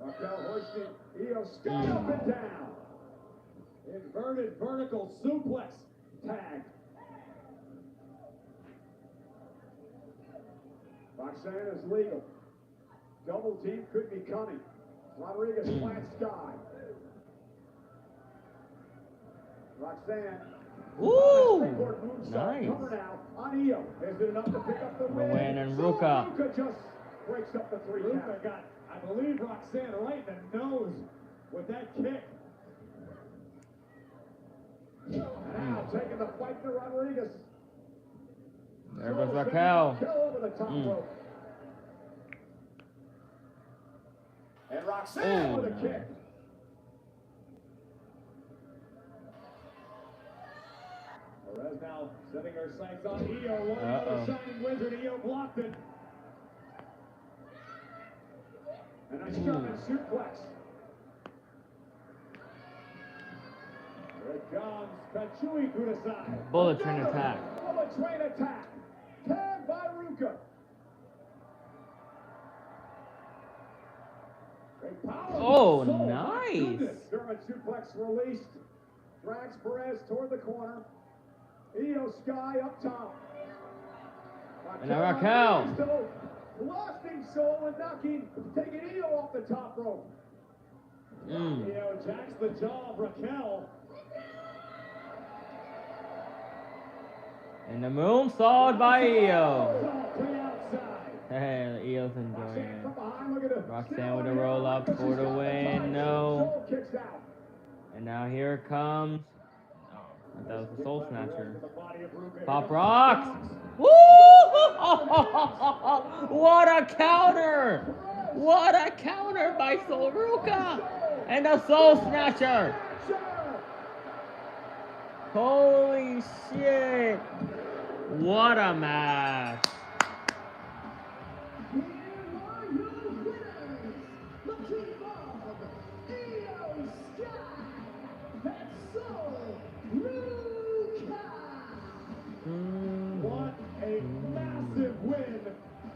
Raquel hoisting Io Sky up and down. Inverted vertical suplex tag. Roxanne is legal. Double team could be coming. Rodriguez flat Sky. Roxanne. Woo! Nice. On Io. Is it enough to pick up the win? And Ruca. Ruca just breaks up the 3 count. Ruca got, I believe, Roxanne right in the nose with that kick. Now taking the fight to Rodriguez. There goes Raquel. Over the top rope. And Roxanne with a kick. Perez now setting her sights on Io. One another shining wizard. Io blocked it. And a German suplex. Here it comes. Kachui Kudasai. Bullet train attack. Bullet train attack. Tag by Ruca. Oh, nice. German suplex released. Drags Perez toward the corner. Io Sky up top. And now Raquel. Blasting Soul and knocking, taking Io off the top rope. Io jacks the jaw of Raquel. And the moonsault by Io. Hey, Io's enjoying it. Roxanne with a roll up for the win. No. And now here comes. Oh, that was the Soul Snatcher. Pop Rocks. Woo! What a counter! What a counter by Sol Ruka! And the Soul Snatcher! Holy shit! What a match! What a massive win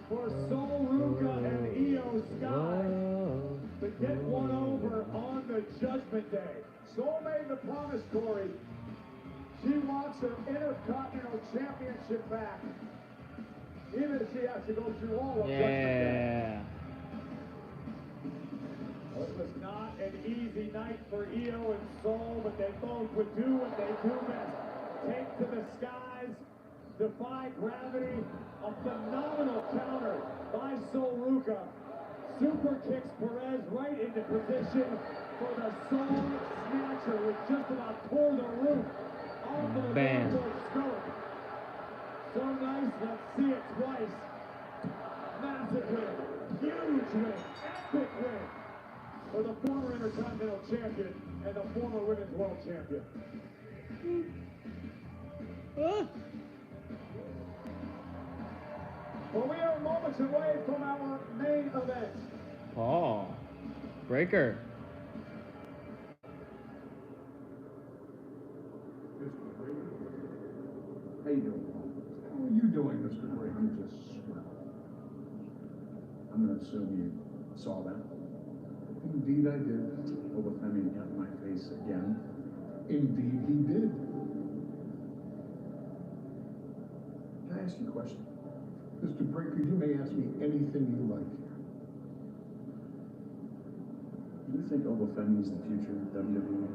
for Sol Ruka and Io Sky to get one over on the Judgment Day. Sol made the promise, Corey. She wants her Intercontinental Championship back, even if she has to go through all of Judgment Day. Well, it was not an easy night for Io and Sol, but they both would do what they do best. Take to the skies, defy gravity, a phenomenal counter by Sol Ruka. Super kicks Perez right into position for the Soul Snatcher, which just about tore the roof off of the Billboard scope. So nice, let's see it twice. Massive win, huge win, epic win for the former Intercontinental Champion and the former Women's World Champion. Well, we are moments away from our main event. Oh, Breaker. How you doing, Paul? How are you doing, Mr. Breaker? I'm just swell. I'm going to assume you saw that. Indeed I did. Obafemi got in my face again. Indeed he did. Can I ask you a question? Mr. Breaker, you may ask me anything you like. Do you think Obafemi is the future of WWE?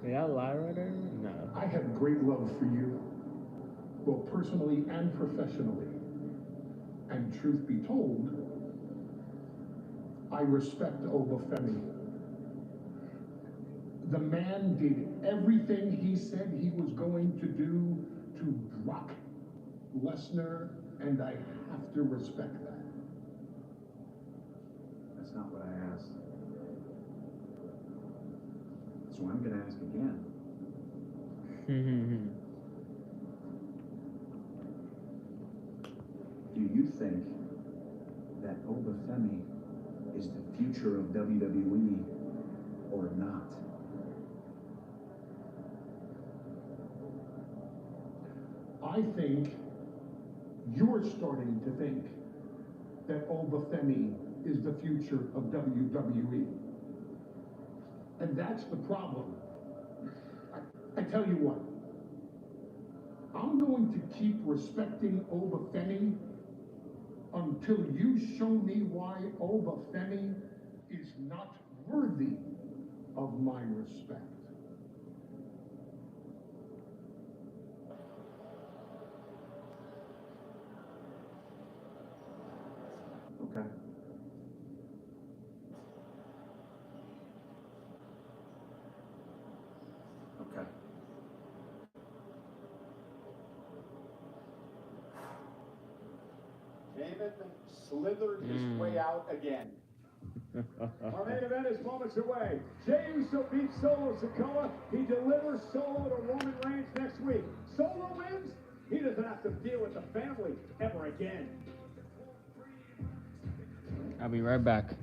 Did I lie right there? No. I have great love for you, both personally and professionally. And truth be told, I respect Obafemi. The man did everything he said he was going to do to Brock Lesnar, and I have to respect that. That's not what I asked. So I'm going to ask again. Do you think that Obafemi is the future of WWE or not? I think you're starting to think that Obafemi is the future of WWE. And that's the problem. I tell you what, I'm going to keep respecting Obafemi until you show me why Obafemi is not worthy of my respect. Okay. Okay. Damon slithered his way out again. Our main event is moments away. Jey Uso beats Solo Sikoa. He delivers Solo to Roman Reigns next week. Solo wins. He doesn't have to deal with the family ever again. I'll be right back.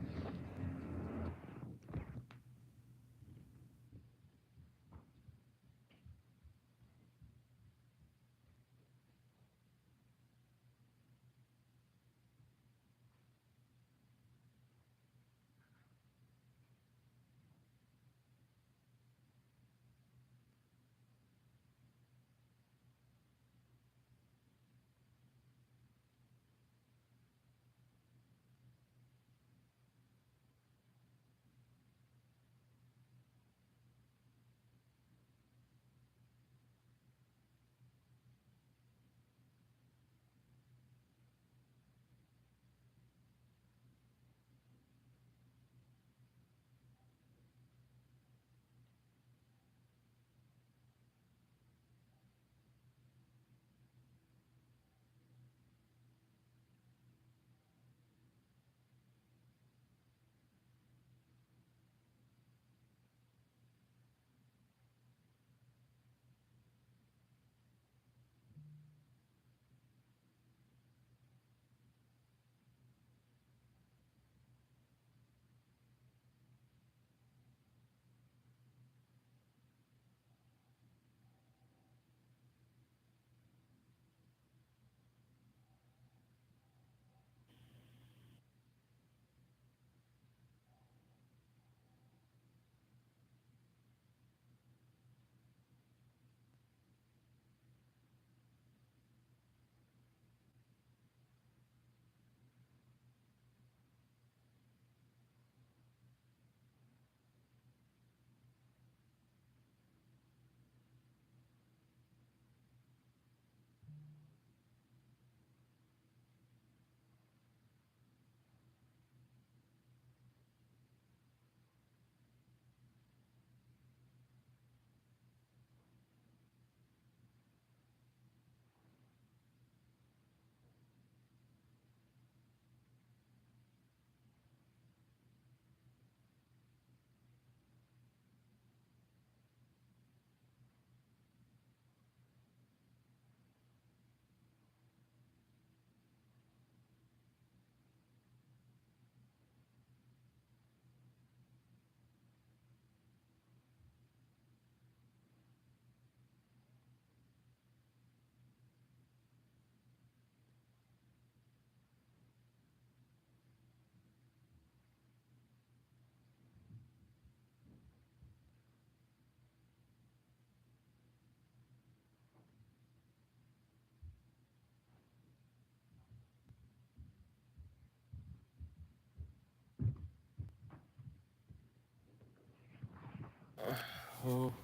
Experience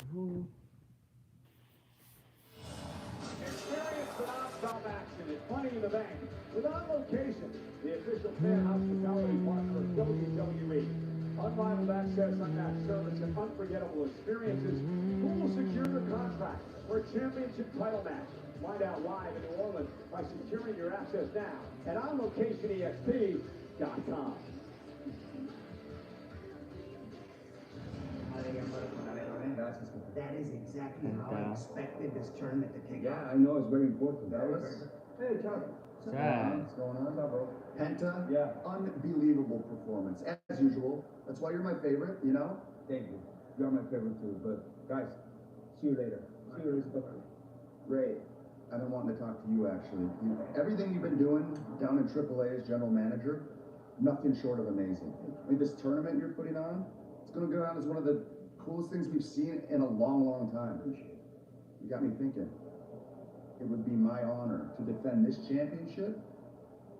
the non-stop action at Money in the Bank with On Location, the official fan hospitality partner of WWE. Unrivaled access, unmatched service, and unforgettable experiences. Who will secure the contract for a championship title match? Find out live in New Orleans by securing your access now at OnLocationEXP.com. That is exactly how I expected this tournament to kick off. Yeah, I know it's very important. Hey, Chuck. What's going on, bro? Penta, unbelievable performance, as usual. That's why you're my favorite, you know? Thank you. You're my favorite too. But guys, see you later. See you later. Ray, I've been wanting to talk to you actually. Everything you've been doing down in AAA as general manager, nothing short of amazing. I mean, this tournament you're putting on, it's going to go down as one of the coolest things we've seen in a long, long time. You got me thinking. It would be my honor to defend this championship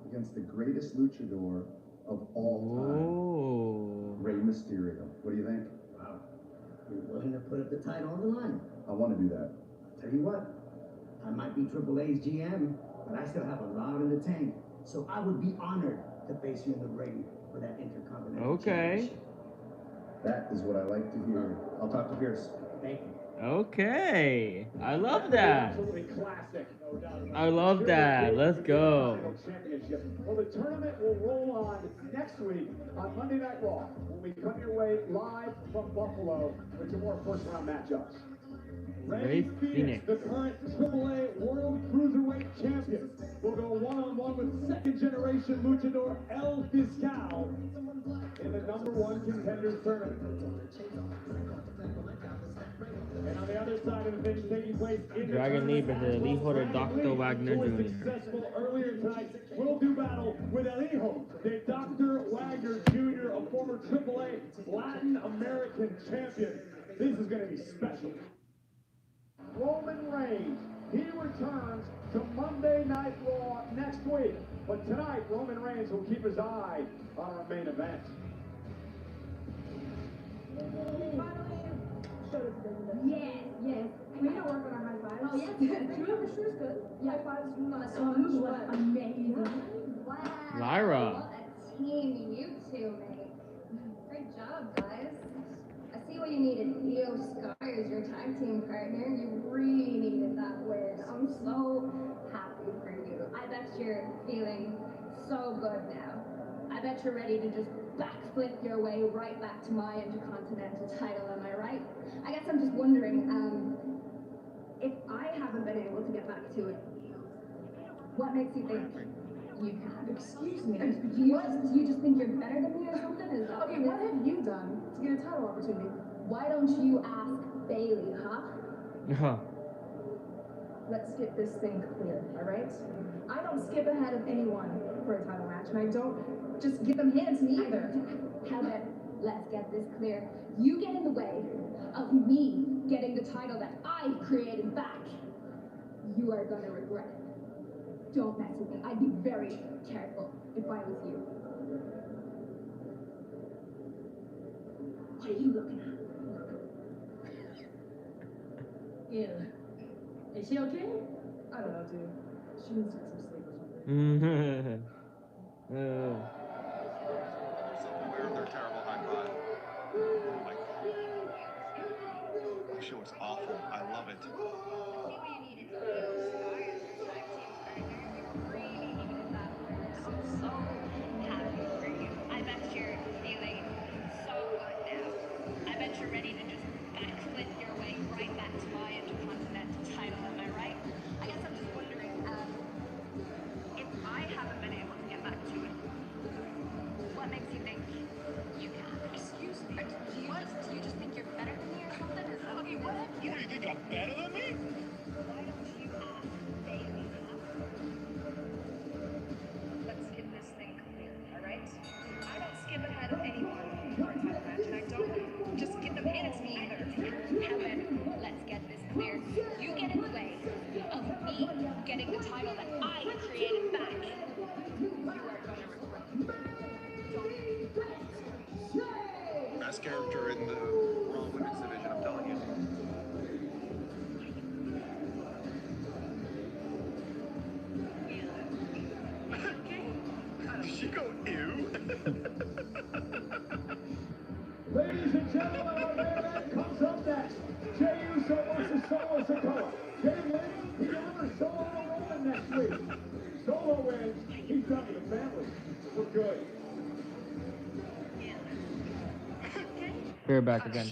against the greatest luchador of all time, Rey Mysterio. What do you think? Wow. You're willing to put up the title on the line. I want to do that. I'll tell you what, I might be AAA's GM, but I still have a lot in the tank. So I would be honored to face you in the ring for that Intercontinental Championship. That is what I like to hear. I'll talk to Pierce. Thank you. Okay, I love that. Absolutely classic, no doubt about it. I love that. Let's go. Championship. Well, the tournament will roll on next week on Monday Night Raw when we come your way live from Buffalo with some more first-round matchups. Rey Fenix, the current AAA World Cruiserweight Champion, will go one-on-one with second-generation luchador El Fiscal in the #1 Contender tournament. And on the other side of the things taking place in the Dragon Lee tournament, versus El Hijo de Dr. Wagner who was Jr. successful earlier tonight, will do battle with El Hijo de Dr. Wagner Jr., a former AAA Latin American champion. This is going to be special. Roman Reigns, he returns to Monday Night Raw next week. But tonight, Roman Reigns will keep his eye on our main event. Yes. We need to work on our high fives. Oh, yes. Sure is good. Yeah. High fives. Amazing. Wow. Lyra. What a team you two make. Great job, guys. I see what you needed. Io Sky as your tag team partner. You really needed that win. I'm so happy for you. I bet you're feeling so good now. I bet you're ready to just backflip your way right back to my Intercontinental title, am I right? I guess I'm just wondering, if I haven't been able to get back to it, what makes you think you can? Excuse me. Do you just think you're better than me or something? Is that okay, what have you done to get a title opportunity? Why don't you ask Bailey, huh? Let's get this thing clear, all right? I don't skip ahead of anyone for a title match, and I don't just give them hands me either. How about, let's get this clear. You get in the way of me getting the title that I created back. You are gonna regret it. Don't mess with me. I'd be very careful if I was you. What are you looking at? Yeah. Is she okay? I don't know, dude. She needs to get some sleep or something. Aware of their terrible high five. Like, that shit was awful. I love it. I bet you're feeling so good now. I bet you're ready to just backflip your way right back to my Intercontinental title, am I right? I guess I'm just wondering, if I haven't been able to get back to it, what makes you think you can? Excuse me. Do you just think you're better than me or something? Is that okay? What? Do you think I'm better than me? Why don't you ask Bailey? Let's get this thing clear, all right? I don't skip ahead of anyone for a title match, and I don't just give them hands to me either. However, let's get this clear. You get in the way of me getting the title that I created back. You are gonna regret it. Best character in the Raw Women's division, I'm telling you. Ladies and gentlemen, our main event comes up next. Jey Uso versus Solo Sikoa. Jey wins, he delivers Solo to Roman next week. Solo wins, he's done with the family for good. We're back again.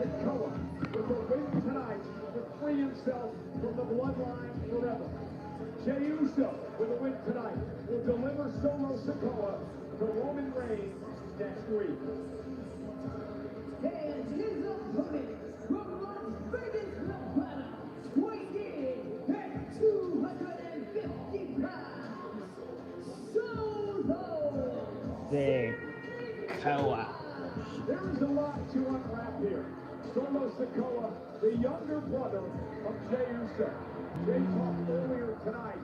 Sikoa with the win tonight to free himself from the bloodline forever. Jey Uso with a win tonight will deliver Solo Sikoa to Roman Reigns next week. And his opponent from Las Vegas, Nevada, weighing in at 250 pounds, Solo Sikoa. There is a lot to unwrap here. Solo Sikoa, the younger brother of Jey Uso. Jey talked earlier tonight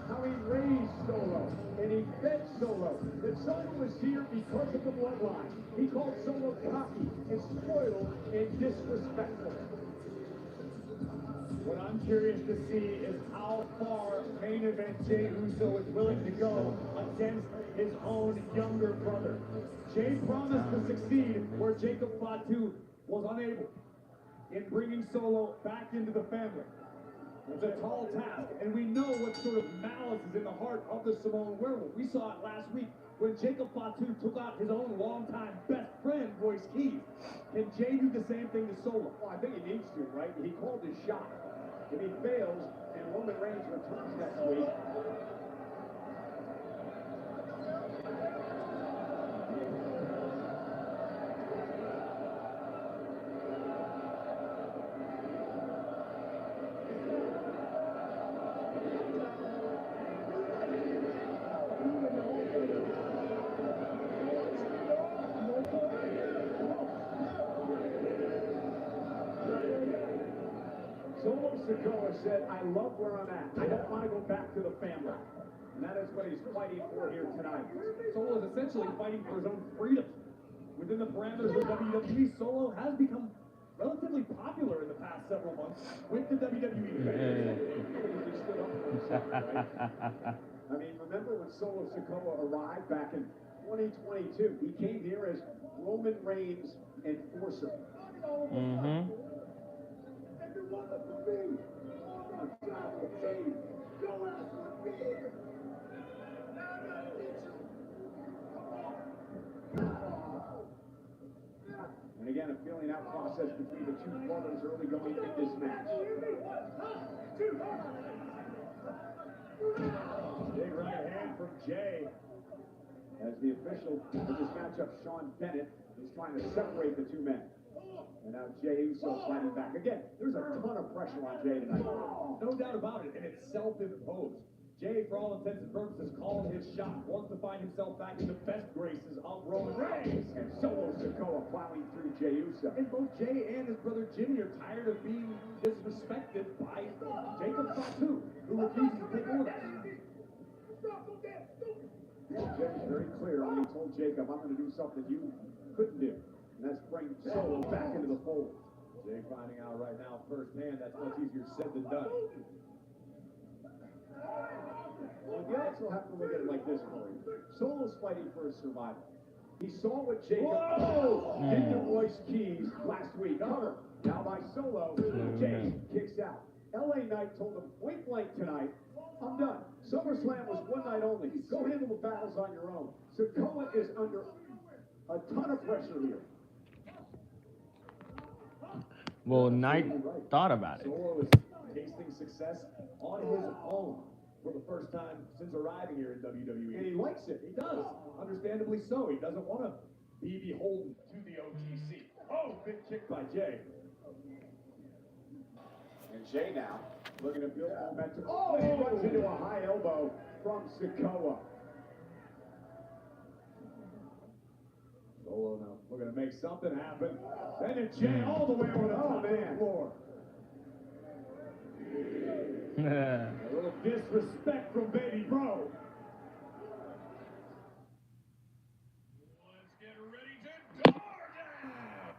how he raised Solo and he fed Solo. That Solo was here because of the bloodline. He called Solo cocky and spoiled and disrespectful. What I'm curious to see is how far main event Jey Uso is willing to go against his own younger brother. Jey promised to succeed where Jacob Fatu was unable in bringing Solo back into the family. It's a tall task, and we know what sort of malice is in the heart of the Samoan werewolf. We saw it last week when Jacob Fatu took out his own longtime best friend, Royce Keys. Can Jey do the same thing to Solo? Well, I think he needs to, right? He called his shot. If he fails, and Roman Reigns returns next week, Sikoa said, I love where I'm at. I don't want to go back to the family. And that is what he's fighting for here tonight. Solo is essentially fighting for his own freedom. Within the parameters of WWE, Solo has become relatively popular in the past several months with the WWE fans. I mean, remember when Solo Sikoa arrived back in 2022? He came here as Roman Reigns' enforcer. Mm-hmm. And again, a feeling out process between the two brothers early going in this match. Big right hand from Jay. As the official of this matchup, Sean Bennett, is trying to separate the two men. And now Jey Uso fighting back. Again, there's a ton of pressure on Jey tonight. No doubt about it, and it's self-imposed. Jey, for all intents and purposes, calling his shot, wants to find himself back in the best graces of Roman Reigns. And Solo Sikoa plowing through Jey Uso. And both Jey and his brother Jimmy are tired of being disrespected by Jacob Fatu, who refuses to take orders. Jey was very clear when he told Jacob, I'm going to do something you couldn't do. And that's bring Solo back into the fold. Jey finding out right now firsthand that's much easier said than done. Well, you also have to look at it like this, Corey. Solo's fighting for his survival. He saw what Jacob did to Royce Keys last week. Cover. Now by Solo, Jey kicks out. LA Knight told him point blank tonight, I'm done. SummerSlam was one night only. Go handle the battles on your own. Sikoa is under a ton of pressure here. Well, Knight thought about it. Solo is tasting success on his own for the first time since arriving here in WWE. And he likes it. He does. Understandably so. He doesn't want to be beholden to the OTC. Oh, big kick by Jey. And Jey now looking to build momentum. Oh, he runs into a high elbow from Sikoa. Solo now looking to make something happen. Then Jey all the way over the top of the floor. A little disrespect from Baby Bro. Let's get ready to door down.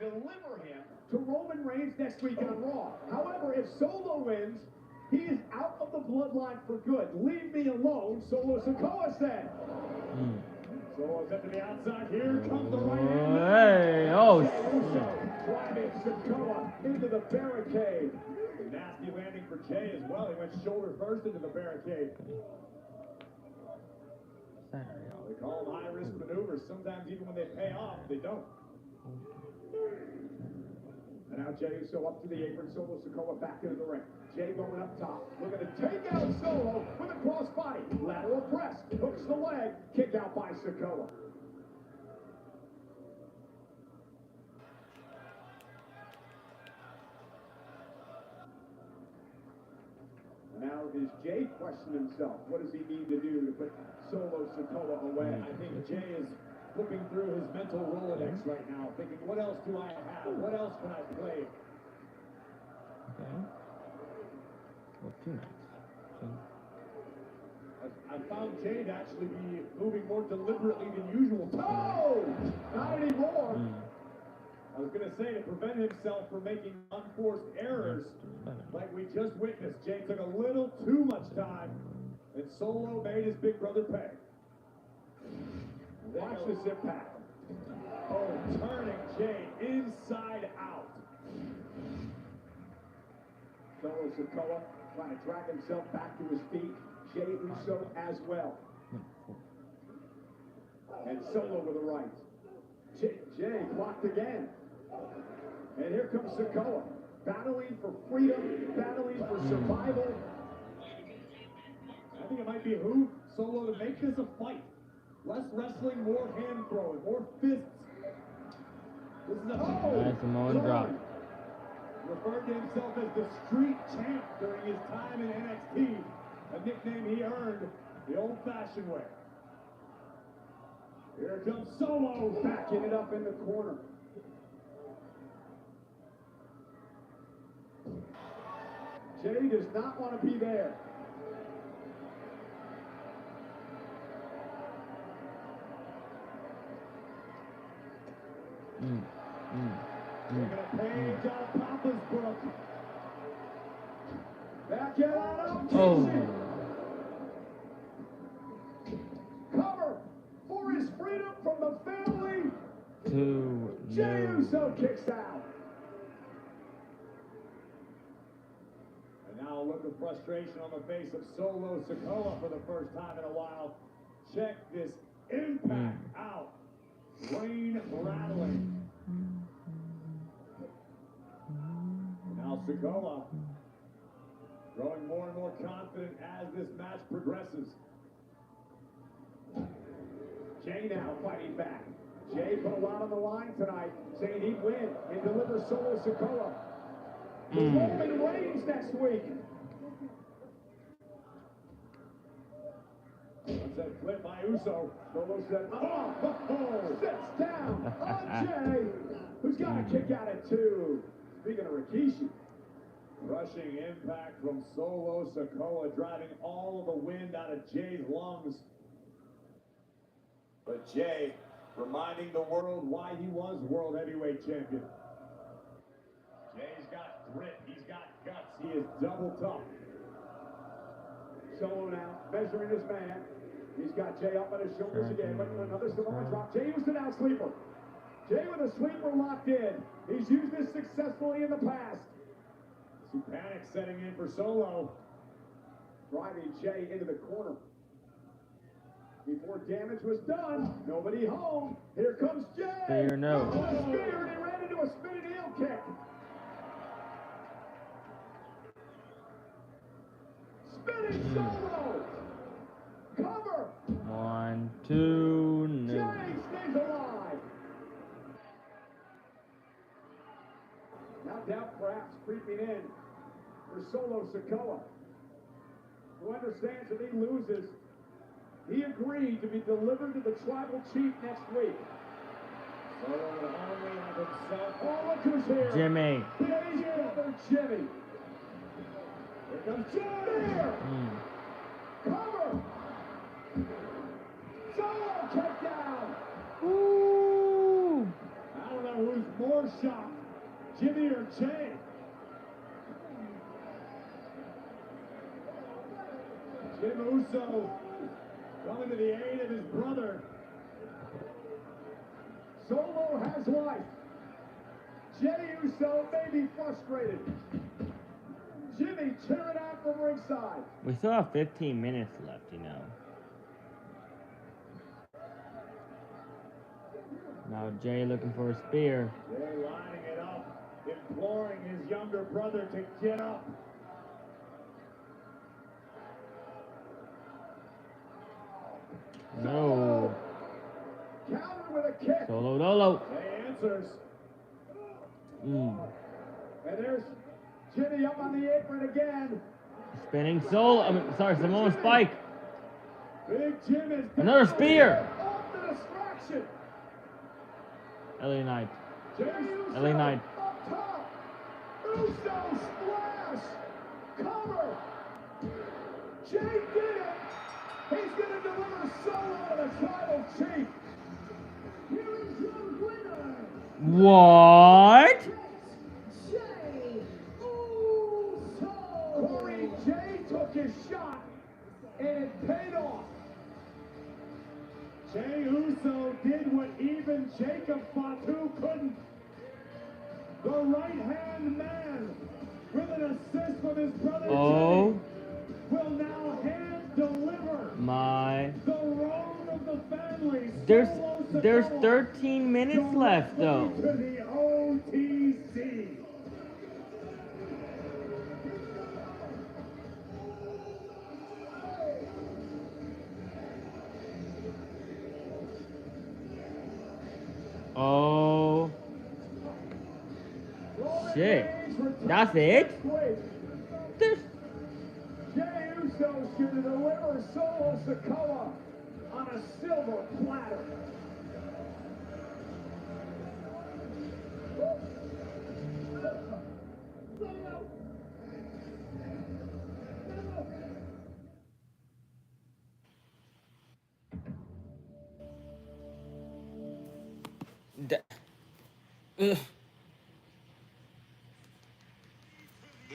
deliver him to Roman Reigns next week on Raw. However, if Solo wins, he is out of the bloodline for good. Leave me alone, Solo Sikoa said. Solo's up to the outside. Here comes the right hand. Hey, oh, Driving Sikoa into the barricade. Nasty landing for Jay as well. He went shoulder first into the barricade. They call them high-risk maneuvers. Sometimes even when they pay off, they don't. And now Jey Uso up to the apron. Solo Sikoa back into the ring. Jey going up top. Looking to take out Solo with a crossbody. Lateral press. Hooks the leg. Kick out by Sikoa. Now is Jey questioning himself. What does he need to do to put Solo Sikoa away? I think Jey is flipping through his mental Rolodex right now, thinking, what else do I have? What else can I play? Okay. Well, 2 nights. So. I found Jey to actually be moving more deliberately than usual. Oh! Not anymore! I was going to say, to prevent himself from making unforced errors like we just witnessed, Jey took a little too much time, and Solo made his big brother pay. Watch this impact. Oh, turning Jey inside out. Solo Sikoa trying to drag himself back to his feet. Jey Uso as well. And Solo with a right. Jey blocked again. And here comes Sikoa, battling for freedom, battling for survival. I think it might behoove Solo to make this a fight. Less wrestling, more hand throwing, more fists. This is a Nice Samoan drop. Referred to himself as the street champ during his time in NXT, a nickname he earned the old-fashioned way. Here comes Solo, backing it up in the corner. Jey does not want to be there. They're going to page out Papa's book. Back it out. Cover for his freedom from the family. Jey Uso kicks out. And now a look of frustration on the face of Solo Sikoa for the first time in a while. Check this impact out. Rain rattling. And now Sikoa growing more and more confident as this match progresses. Jey now fighting back. Jey put a lot on the line tonight, saying he'd win and deliver Solo Sikoa to Roman Reigns next week. That's that flip by Uso. Solo said, sits down on Jey, who's got a kick out at 2. Speaking of Rikishi, rushing impact from Solo Sikoa, driving all of the wind out of Jey's lungs. But Jey reminding the world why he was World Heavyweight Champion. Jey's got grit, he's got guts, he is double tough. Solo now measuring his man. He's got Jey up on his shoulders again, but another Samoan drop. Jey was the down sleeper. Jey with a sleeper locked in. He's used this successfully in the past. See panic setting in for Solo. Driving Jey into the corner. Before damage was done, nobody home. Here comes Jey. Spear, no. Spear, and he ran into a spinning heel kick. Spinning Solo. Cover. 1, 2, no. Jey stays alive. Now doubt perhaps creeping in for Solo Sikoa, who understands if he loses, he agreed to be delivered to the tribal chief next week. Solo will only have himself. Oh, look who's here. Jimmy. Jey's brother, Jimmy. Here comes Jey. Cover. Solo kick down. Ooh. I don't know who's more more shock, Jimmy or Jay? Jim Uso coming to the aid of his brother. Solo has life. Jey Uso may be frustrated. Jimmy cheering out from ringside. We still have 15 minutes left, you know. Now Jay looking for a spear. Jay lining it up, imploring his younger brother to get up. No. Counter with a kick. Solo Dolo. Jay answers. Mm. And there's Jimmy up on the apron again. Spinning solo. Samoan Spike. Big Jim is another spear. Off the distraction. LA Knight. LA Knight. Up top. Uso splash. Cover. Jay did it. He's going to deliver Solo to the tribal chief. Here is your winner. What? Jey Uso. Corey, Jay took his shot, and it paid off. Jey Uso did what even Jacob Fatu couldn't. The right-hand man, with an assist from his brother Jimmy, will now hand deliver the road of the family. There's 13 minutes left though. To the OTC. Oh shit. That's it? There's Jey Uso's going to deliver Solo Sikoa on a silver platter. The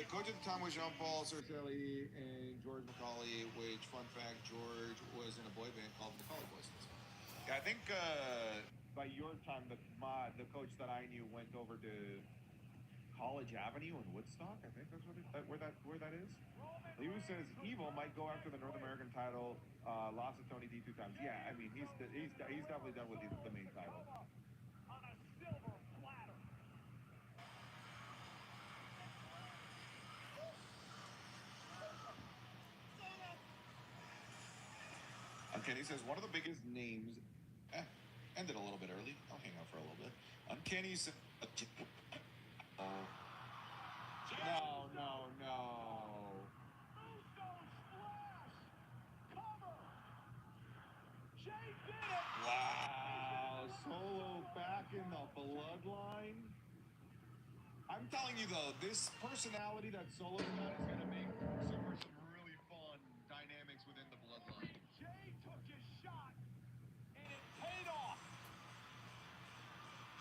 coach at the time was Jean-Paul Sarcelli and George McCauley, which, fun fact, George was in a boy band called the McCauley Boys. Yeah, I think by your time, the coach that I knew went over to College Avenue in Woodstock. I think that's where that is. He says Evil might go after the North American title. Lost to Tony D 2 times. Yeah, I mean he's definitely done with the main title. On a silver platter. Uncanny says one of the biggest names. Ended a little bit early. I'll hang out for a little bit. Uncanny says. No. Wow, Solo back in the bloodline. I'm telling you though, this personality that Solo's got is gonna make some really fun dynamics within the bloodline. Jay took his shot, and it paid off.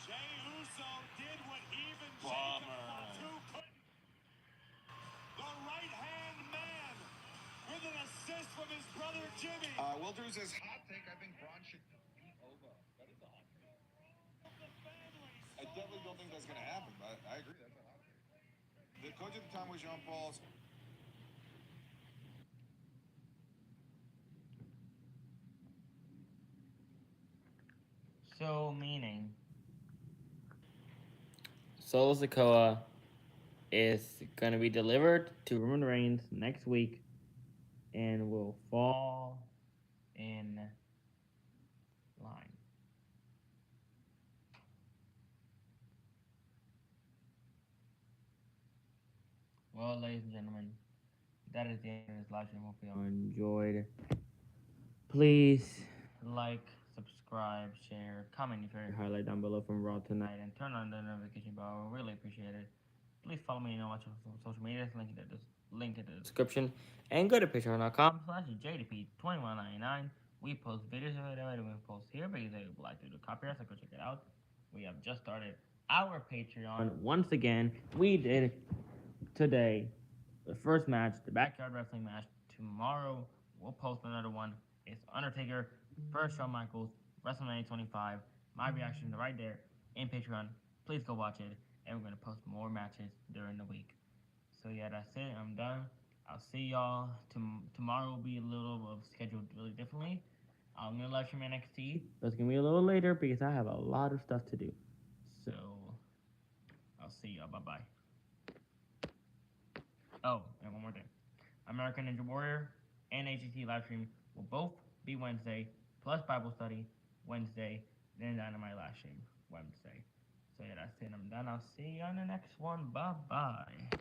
Jey Uso did what even Jacob Fatu couldn't. The right-hand man with an assist from his brother Jimmy. Will Drew says hot take. I think Braun should beat Ova. That is a hot take. I definitely don't think that's gonna happen, but I agree. That's a hot take. The coach at the time was Jean-Paul. So meaning Solo Sikoa is gonna be delivered to Roman Reigns next week and will fall in line. Well, ladies and gentlemen, that is the end of this live stream. Hope you all enjoyed. Please like, subscribe, share, comment your favorite highlight down below from Raw tonight, and turn on the notification bell. We really appreciate it. Please follow me on social media. Link in the description. And go to patreon.com/JDP2199. We post videos of it. We post here, but if you would like to do copyrights, so go check it out. We have just started our Patreon. Once again, we did today the first match, the backyard wrestling match. Tomorrow we'll post another one. It's Undertaker versus Shawn Michaels, WrestleMania 25. My reaction right there in Patreon. Please go watch it, and we're gonna post more matches during the week. So yeah, that's it. I'm done. I'll see y'all. Tomorrow will be a little of scheduled really differently. I'm gonna live stream NXT, but it's gonna be a little later because I have a lot of stuff to do. So I'll see y'all. Bye bye. Oh, and one more thing. American Ninja Warrior and AGT livestream will both be Wednesday, plus Bible study Wednesday, then Dynamite live stream Wednesday. So yeah, that's it. I'm done. I'll see you on the next one. Bye bye.